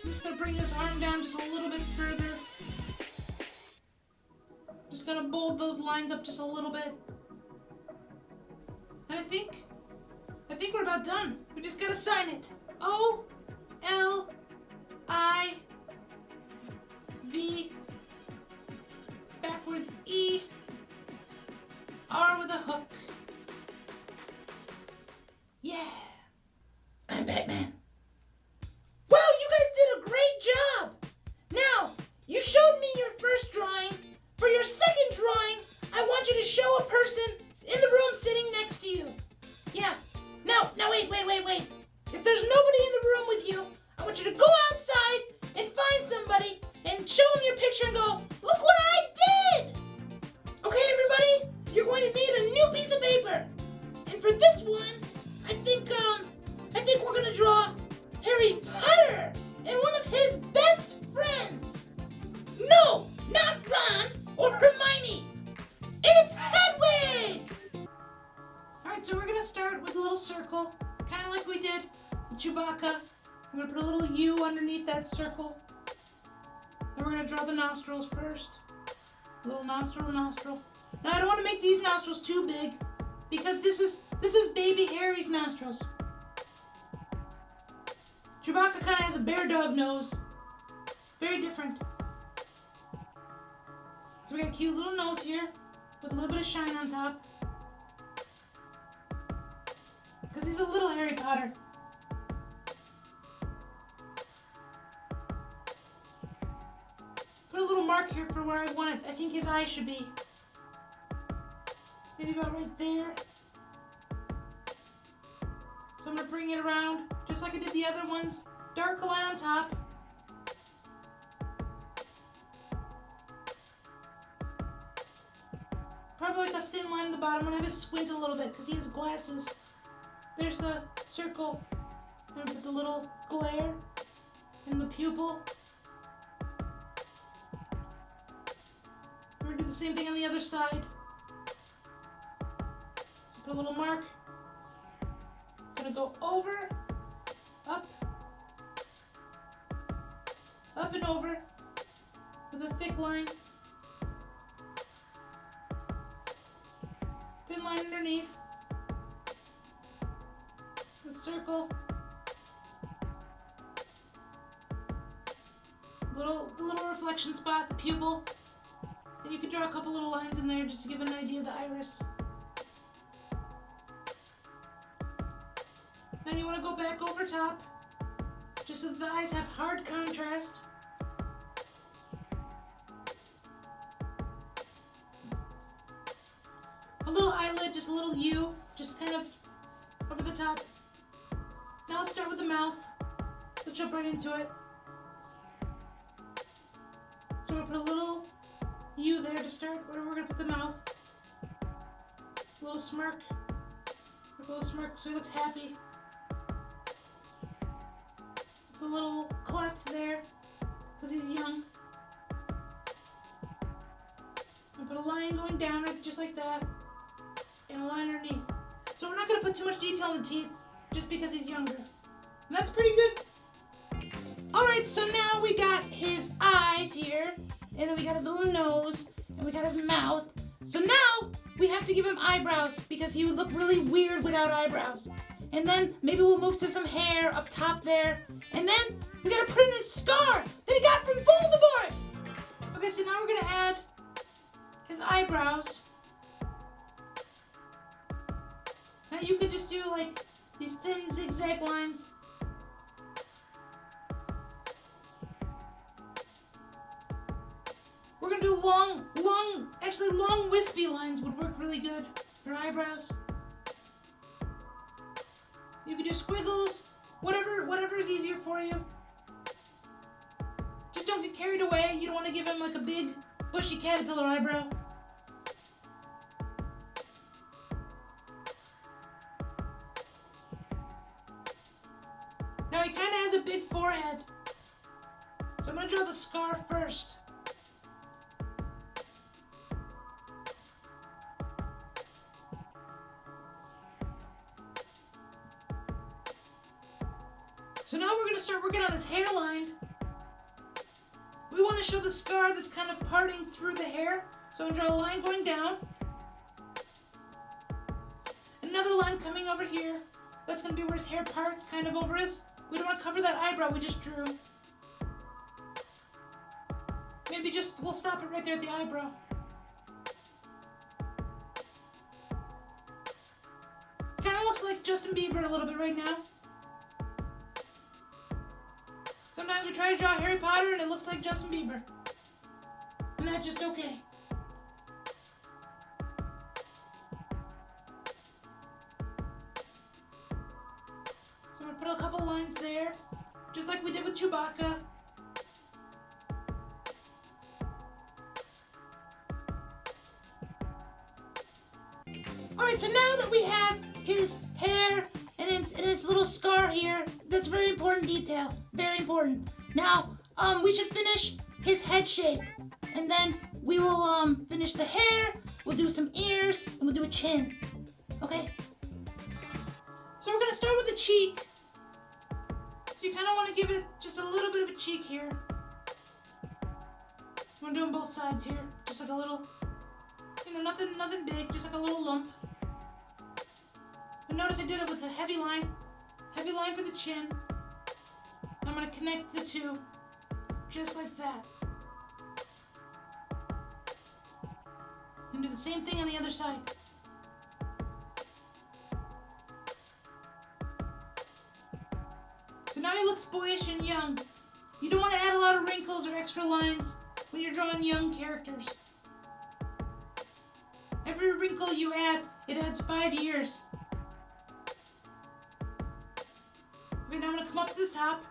I'm just going to bring this arm down just a little bit further. Just going to bold those lines up just a little bit. And I think we're about done. We just got to sign it. O-L-I-V backwards E R with a hook. Yeah. I'm Batman. Wow, you guys did a great job. Now, you showed me your first drawing. For your second drawing, I want you to show a person in the room sitting next to you. Yeah. Now wait. If there's nobody in the room with you, I want you to go outside and find somebody and show them your picture and go, look what I did! Okay, everybody? You're going to need a new piece of paper. And for this one, I think we're going to draw Harry Potter and one of his best friends. No, not Ron or Hermione. It's Hedwig! Alright, so we're going to start with a little circle, kind of like we did with Chewbacca. I'm going to put a little U underneath that circle. And we're going to draw the nostrils first. A little nostril. Now I don't want to make these nostrils too big because this is baby Harry's nostrils. Chewbacca kind of has a bear dog nose. Very different. So we got a cute little nose here with a little bit of shine on top. Because he's a little Harry Potter. Put a little mark here for where I want it. I think his eye should be. Maybe about right there. So I'm going to bring it around just like I did the other ones. Dark line on top. Probably like a thin line on the bottom. I'm going to have it squint a little bit because he has glasses. There's the circle. I'm going to put the little glare in the pupil. We're going to do the same thing on the other side. So put a little mark. I'm going to go over, up and over with a thick line. Thin line underneath. The circle. The little reflection spot, the pupil. And you could draw a couple little lines in there just to give an idea of the iris. Then you want to go back over top, just so the eyes have hard contrast. A little eyelid, just a little U, just kind of over the top. Now let's start with the mouth. Let's jump right into it. So we're gonna put a little U there to start. Where we're gonna put the mouth. A little smirk. A little smirk so he looks happy. It's a little cleft there because he's young. And put a line going down right just like that. And a line underneath. So we're not gonna put too much detail in the teeth just because he's younger. And that's pretty good. Alright, so now we got his eyes here. And then we got his little nose. And we got his mouth. So now we have to give him eyebrows because he would look really weird without eyebrows. And then maybe we'll move to some hair up top there. And then we gotta put in his scar that he got from Voldemort! Okay, so now we're gonna add his eyebrows. Now you could just do like these thin zigzag lines. We're gonna do long wispy lines would work really good for eyebrows. You could do squiggles, whatever is easier for you. Just don't get carried away. You don't want to give him like a big, bushy caterpillar eyebrow. Now he kind of has a big forehead. So I'm going to draw the scar first. So now we're going to start working on his hairline. We want to show the scar that's kind of parting through the hair. So I'm going to draw a line going down. Another line coming over here. That's going to be where his hair parts, kind of over his. We don't want to cover that eyebrow we just drew. Maybe we'll stop it right there at the eyebrow. Kind of looks like Justin Bieber a little bit right now. Sometimes we try to draw Harry Potter and it looks like Justin Bieber. And that's just okay. So I'm going to put a couple lines there, just like we did with Chewbacca. Alright, so now that we have his hair and his little scar here, that's a very important detail. Very important. Now, we should finish his head shape. And then we will finish the hair, we'll do some ears, and we'll do a chin. Okay? So we're going to start with the cheek. So you kind of want to give it just a little bit of a cheek here. I'm doing both sides here. Just like a little, nothing big, just like a little lump. But notice I did it with a heavy line for the chin. I'm going to connect the two, just like that. And do the same thing on the other side. So now he looks boyish and young. You don't want to add a lot of wrinkles or extra lines when you're drawing young characters. Every wrinkle you add, it adds 5 years. Okay, now I'm going to come up to the top.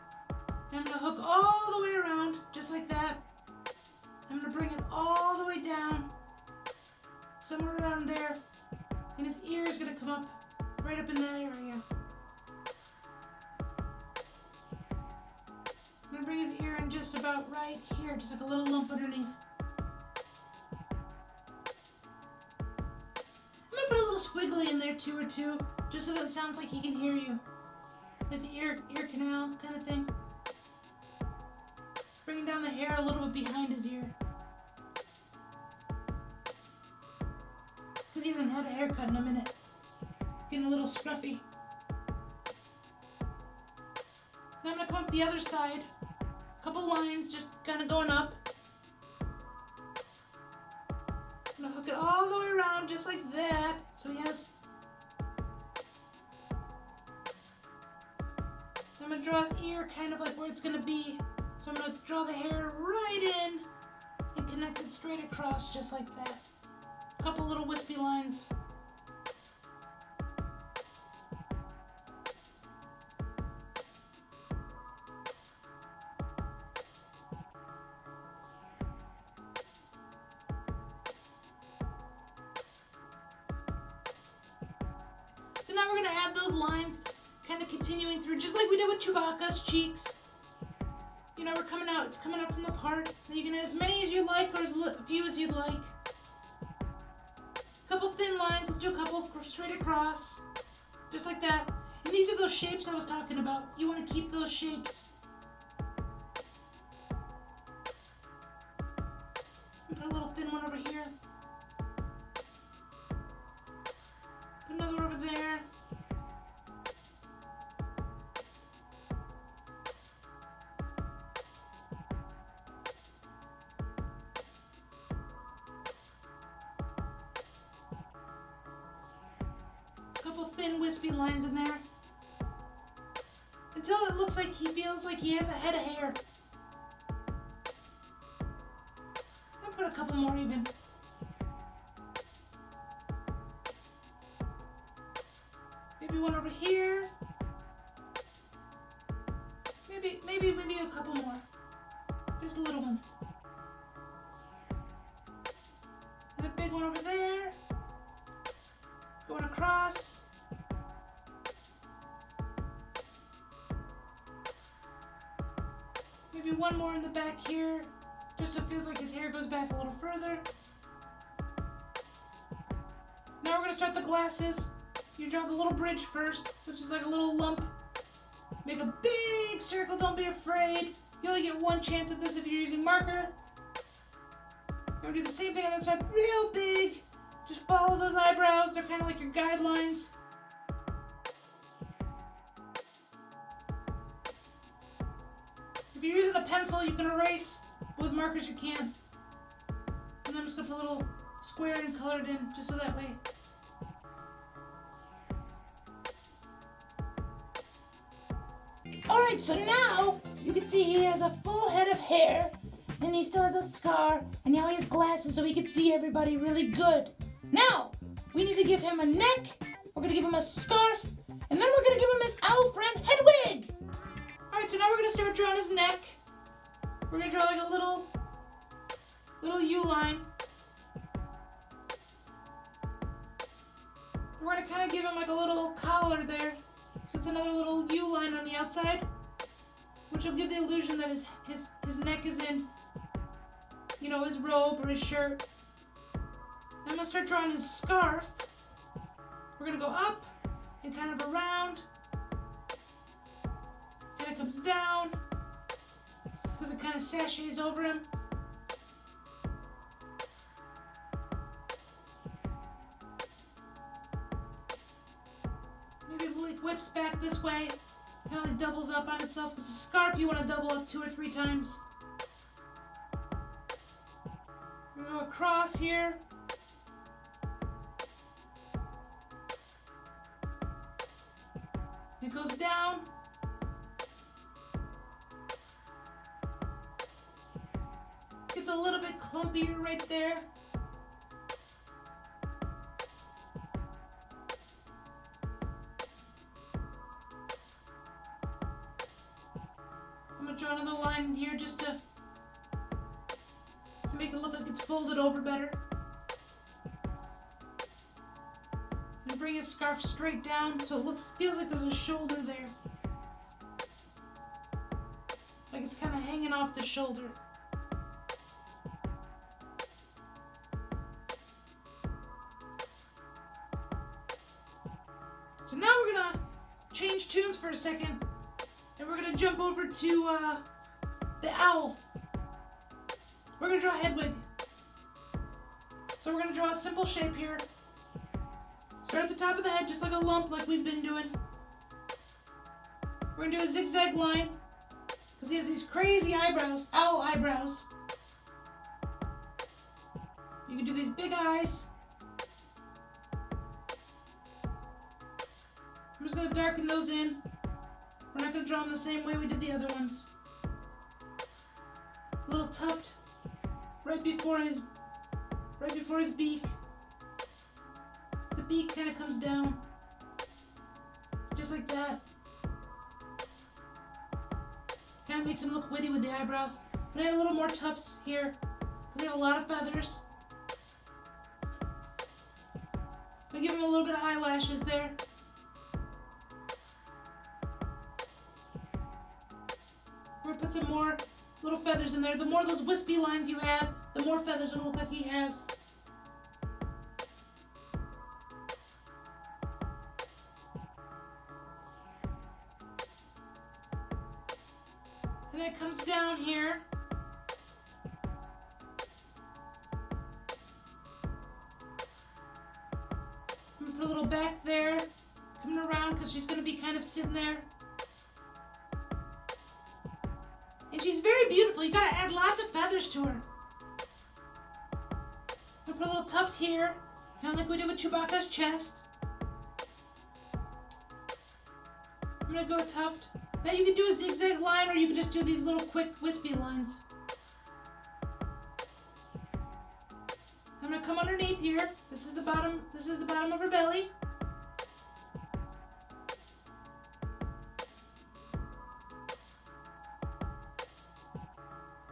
And I'm going to hook all the way around, just like that. I'm going to bring it all the way down, somewhere around there. And his ear is going to come up, right up in that area. I'm going to bring his ear in just about right here, just like a little lump underneath. I'm going to put a little squiggly in there too or two, just so that it sounds like he can hear you. Like the ear canal kind of thing. Bringing down the hair a little bit behind his ear. Because he hasn't had a haircut in a minute. Getting a little scruffy. Now I'm going to come up the other side. A couple lines just kind of going up. I'm going to hook it all the way around just like that. So he has... I'm going to draw his ear kind of like where it's going to be. So I'm going to draw the hair right in and connect it straight across just like that. A couple little wispy lines. we're going to add those lines kind of continuing through, just like we did with Chewbacca's cheeks. You know, it's coming up from the part. So you can add as many as you like or as few as you'd like. A couple thin lines, let's do a couple straight across. Just like that. And these are those shapes I was talking about. You want to keep those shapes. And put a little thin one over here. Put another one over there. Couple thin wispy lines in there until it looks like he feels like he has a head of hair. And put a couple more even. Maybe one over here. Maybe a couple more. Just little ones. And a big one over there. Going across. Maybe one more in the back here, just so it feels like his hair goes back a little further. Now we're going to start the glasses. You draw the little bridge first, which is like a little lump. Make a big circle, don't be afraid. You only get one chance at this if you're using marker. We're going to do the same thing on this side, real big. Just follow those eyebrows, they're kind of like your guidelines. If you're using a pencil, you can erase, but with markers you can. And I'm just going to put a little square and color it in, just so that way. Alright, so now you can see he has a full head of hair, and he still has a scar, and now he has glasses so he can see everybody really good. Now, we need to give him a neck, we're going to give him a scarf, and then we're going to give him his owl friend head wig. Alright, so now we're going to start drawing his neck. We're going to draw like a little U line. We're going to kind of give him like a little collar there. So it's another little U line on the outside, which will give the illusion that his neck is in, you know, his robe or his shirt. I'm going to start drawing his scarf. We're going to go up and kind of around. Kind of comes down because it kind of sachets over him. Maybe it like whips back this way. Kind of like doubles up on itself. Because a scarf you want to double up 2 or 3 times. We're going to go across here. It goes down. Gets a little bit clumpier right there. I'm going to draw another line in here just to make it look like it's folded over better. And bring his scarf straight down so it feels like there's a shoulder there. Like it's kind of hanging off the shoulder. So now we're going to change tunes for a second. And we're going to jump over to the owl. We're going to draw a head wig. So we're going to draw a simple shape here. Start at the top of the head, just like a lump, like we've been doing. We're going to do a zigzag line, because he has these crazy eyebrows, owl eyebrows. You can do these big eyes. I'm just going to darken those in. We're not going to draw them the same way we did the other ones. A little tuft right before his beak. The beak kind of comes down, just like that. Kind of makes him look witty with the eyebrows. But I have a little more tufts here, because they have a lot of feathers. I give him a little bit of eyelashes there. We're gonna put some more little feathers in there. The more of those wispy lines you have, the more feathers it'll look like he has. And then it comes down here. I'm gonna put a little back there, coming around because she's gonna be kind of sitting there. And she's very beautiful. You gotta add lots of feathers to her. I'm gonna put a little tuft here, kind of like we did with Chewbacca's chest. I'm gonna go a tuft. Now you can do a zigzag line, or you can just do these little quick wispy lines. I'm gonna come underneath here. This is the bottom of her belly.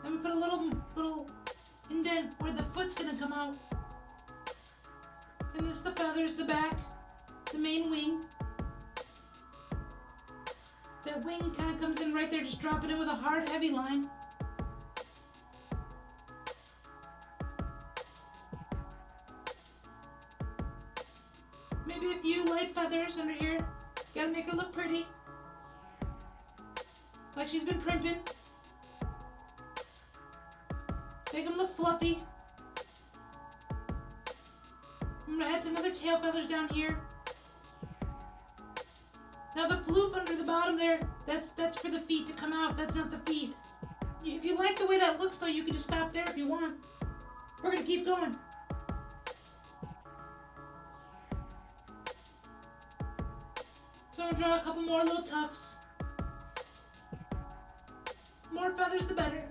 Then we put a little indent where the foot's gonna come out. And this is the feathers, the back, the main wing. That wing kind of comes in right there. Just drop it in with a hard, heavy line. Maybe a few light feathers under here. Gotta make her look pretty. Like she's been primping. Make them look fluffy. I'm gonna add some other tail feathers down here. Now the floof under the bottom there, that's for the feet to come out. That's not the feet. If you like the way that looks though, you can just stop there if you want. We're gonna keep going. So I'm gonna draw a couple more little tufts. More feathers the better.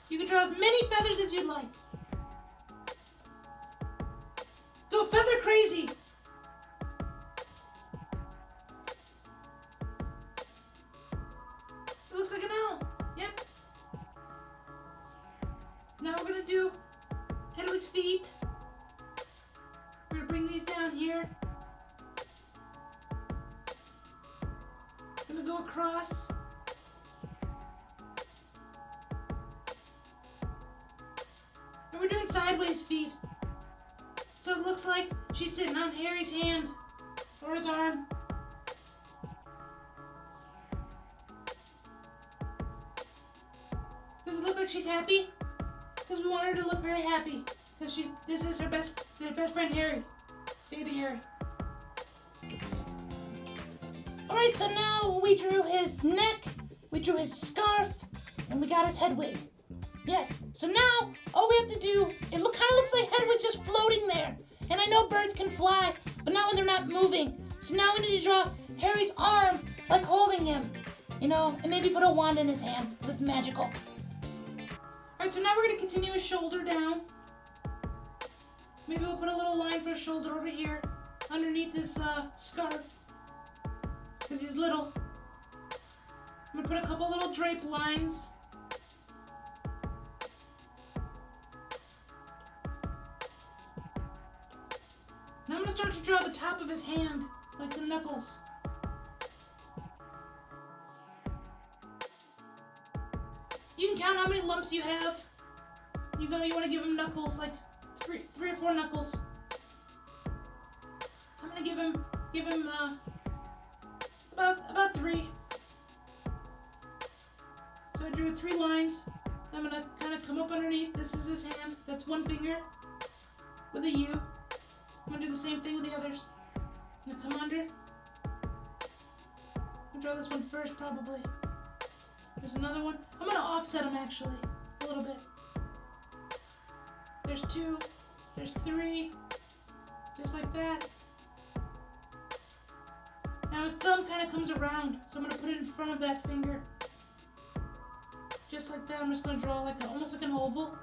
You can draw as many feathers as you'd like. Go feather crazy. It looks like an L. Yep. Now we're gonna do Hedwig's feet. We're gonna bring these down here. Gonna go across. And we're doing sideways feet. So it looks like she's sitting on Harry's hand or his arm. Does it look like she's happy? Because we want her to look very happy. Because this is her best friend Harry. Baby Harry. Alright, so now we drew his neck, we drew his scarf, and we got his Hedwig. Yes, so now all we have to do, it kind of looks like Hedwig's just floating there. And I know birds can fly, but not when they're not moving. So now we need to draw Harry's arm, like holding him, and maybe put a wand in his hand, because it's magical. Alright, so now we're going to continue his shoulder down. Maybe we'll put a little line for his shoulder over here, underneath his scarf, because he's little. I'm going to put a couple little drape lines. Now I'm going to start to draw the top of his hand, like the knuckles. You can count how many lumps you have. You want to give him knuckles, like three or four knuckles. I'm going to give him about 3. So I drew 3 lines. I'm going to kind of come up underneath. This is his hand. That's one finger with a U. I'm going to do the same thing with the others. I'm going to come under. I'll draw this one first, probably. There's another one. I'm going to offset them, actually, a little bit. There's 2. There's 3. Just like that. Now his thumb kind of comes around, so I'm going to put it in front of that finger. Just like that. I'm just going to draw almost like an oval.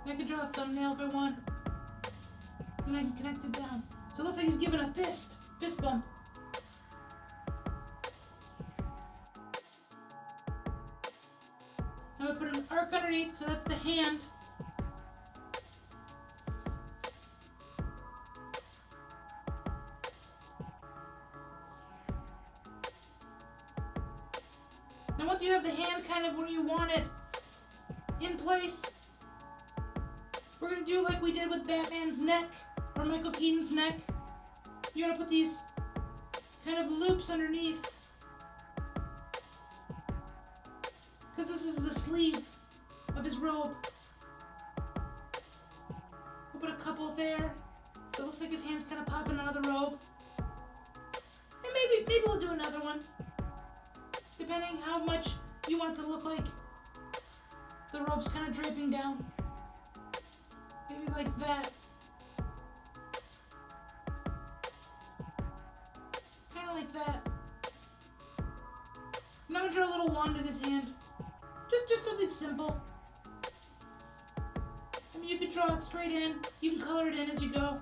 I can draw a thumbnail if I want. And I can connect it down. So it looks like he's giving a fist bump. I'm going to put an arc underneath, so that's the hand. you have the hand kind of where you want it in place, we're going to do like we did with Batman's neck or Michael Keaton's neck. You're going to put these kind of loops underneath, because this is the sleeve of his robe. We'll put a couple there, so it looks like his hand's kind of popping out of the robe. And maybe we'll do another one, depending how much you want it to look like the robe's kind of draping down. Maybe like that. Kind of like that. And I'm gonna draw a little wand in his hand. Just something simple. I mean, you could draw it straight in. You can color it in as you go.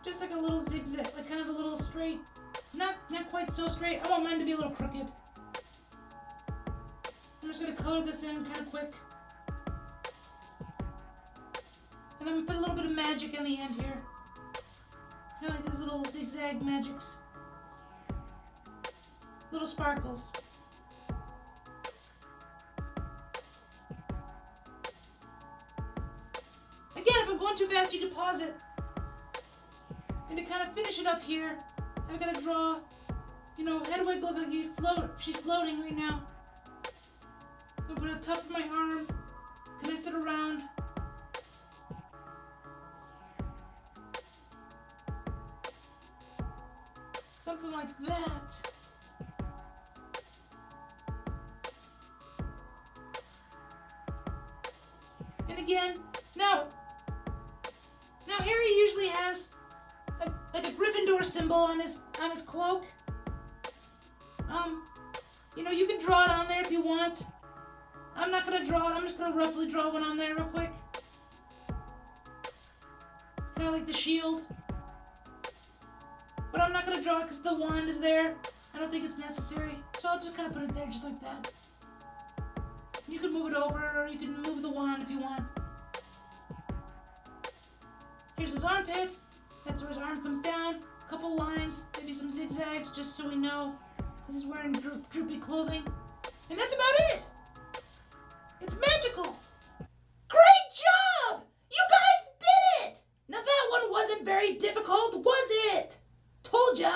Just like a little zigzag, like kind of a little straight. Not quite so straight. I want mine to be a little crooked. I'm just gonna color this in kind of quick. And I'm gonna put a little bit of magic in the end here. Kind of like these little zigzag magics. Little sparkles. Again, if I'm going too fast, you can pause it. And to kind of finish it up here, I'm gonna draw, Hedwig look like she's floating right now. I'm gonna put a tuft of my arm, connect it around. Something like that. And again, now Harry usually has like a Gryffindor symbol on his cloak. You can draw it on there if you want. I'm not gonna draw it. I'm just gonna roughly draw one on there real quick. Kind of like the shield. But I'm not gonna draw it because the wand is there. I don't think it's necessary. So I'll just kind of put it there just like that. You can move it over, or you can move the wand if you want. Here's his armpit. That's where his arm comes down. A couple lines, maybe some zigzags, just so we know. Because he's wearing droopy clothing. And that's about it. It's magical. Great job! You guys did it! Now that one wasn't very difficult, was it? Told ya.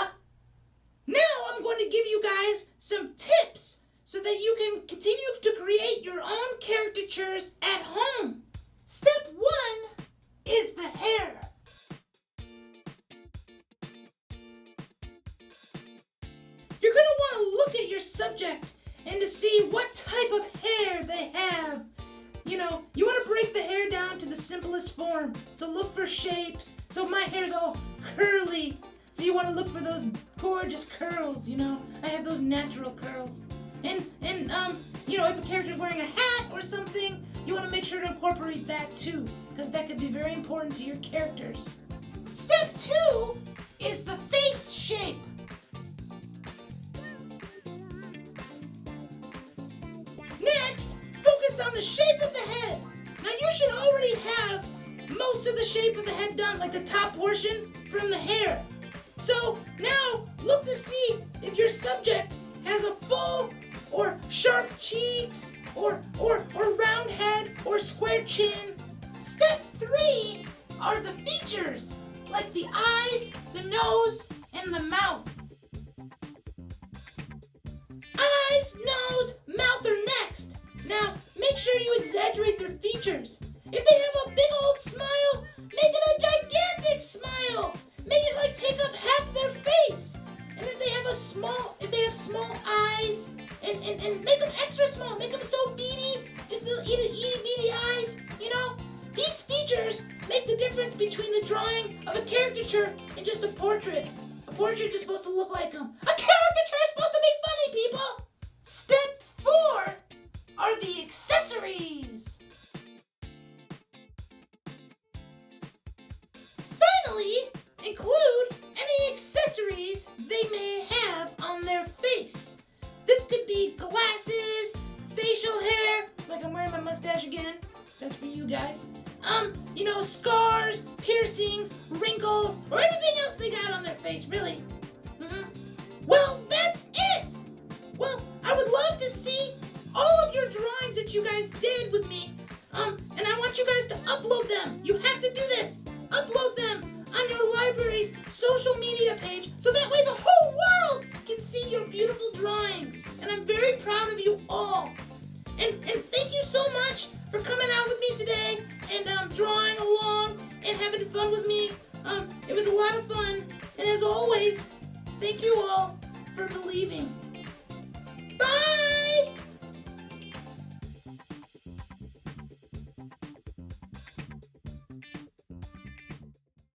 Now I'm going to give you guys some tips so that you can continue to create your own caricatures at home. Step 1 is the hair. You're going to want to look at your subject and to see what type of hair they have. You want to break the hair down to the simplest form. So look for shapes. So my hair's all curly. So you want to look for those gorgeous curls, I have those natural curls. And if a character's wearing a hat or something, you want to make sure to incorporate that too, because that could be very important to your characters. Step 2 is the face shape. Next, focus on the shape of the head. Now you should already have most of the shape of the head done, like the top portion from the hair. So now look to see if your subject has a full or sharp cheeks or round head or square chin. Step 3 are the features, like the eyes, the nose, and the mouth. Eyes, nose, mouth are next. Now make sure you exaggerate their features. If they have a big old smile, make it a gigantic smile. Make it like take up half their face. And if they have small eyes, and make them extra small, make them so beady, just little itty bitty eyes, These features make the difference between the drawing of a caricature and just a portrait. A portrait is supposed to look like them. A caricature is supposed to be funny, people. Step 4 are the accessories. Finally, include any accessories they may have on their face. This could be glasses, facial hair, like I'm wearing my mustache again. That's for you guys. Scars, piercings, wrinkles, or anything else they got on their face, really. Well, that's it. Well, I would And thank you so much for coming out with me today and drawing along and having fun with me. It was a lot of fun. And as always, thank you all for believing.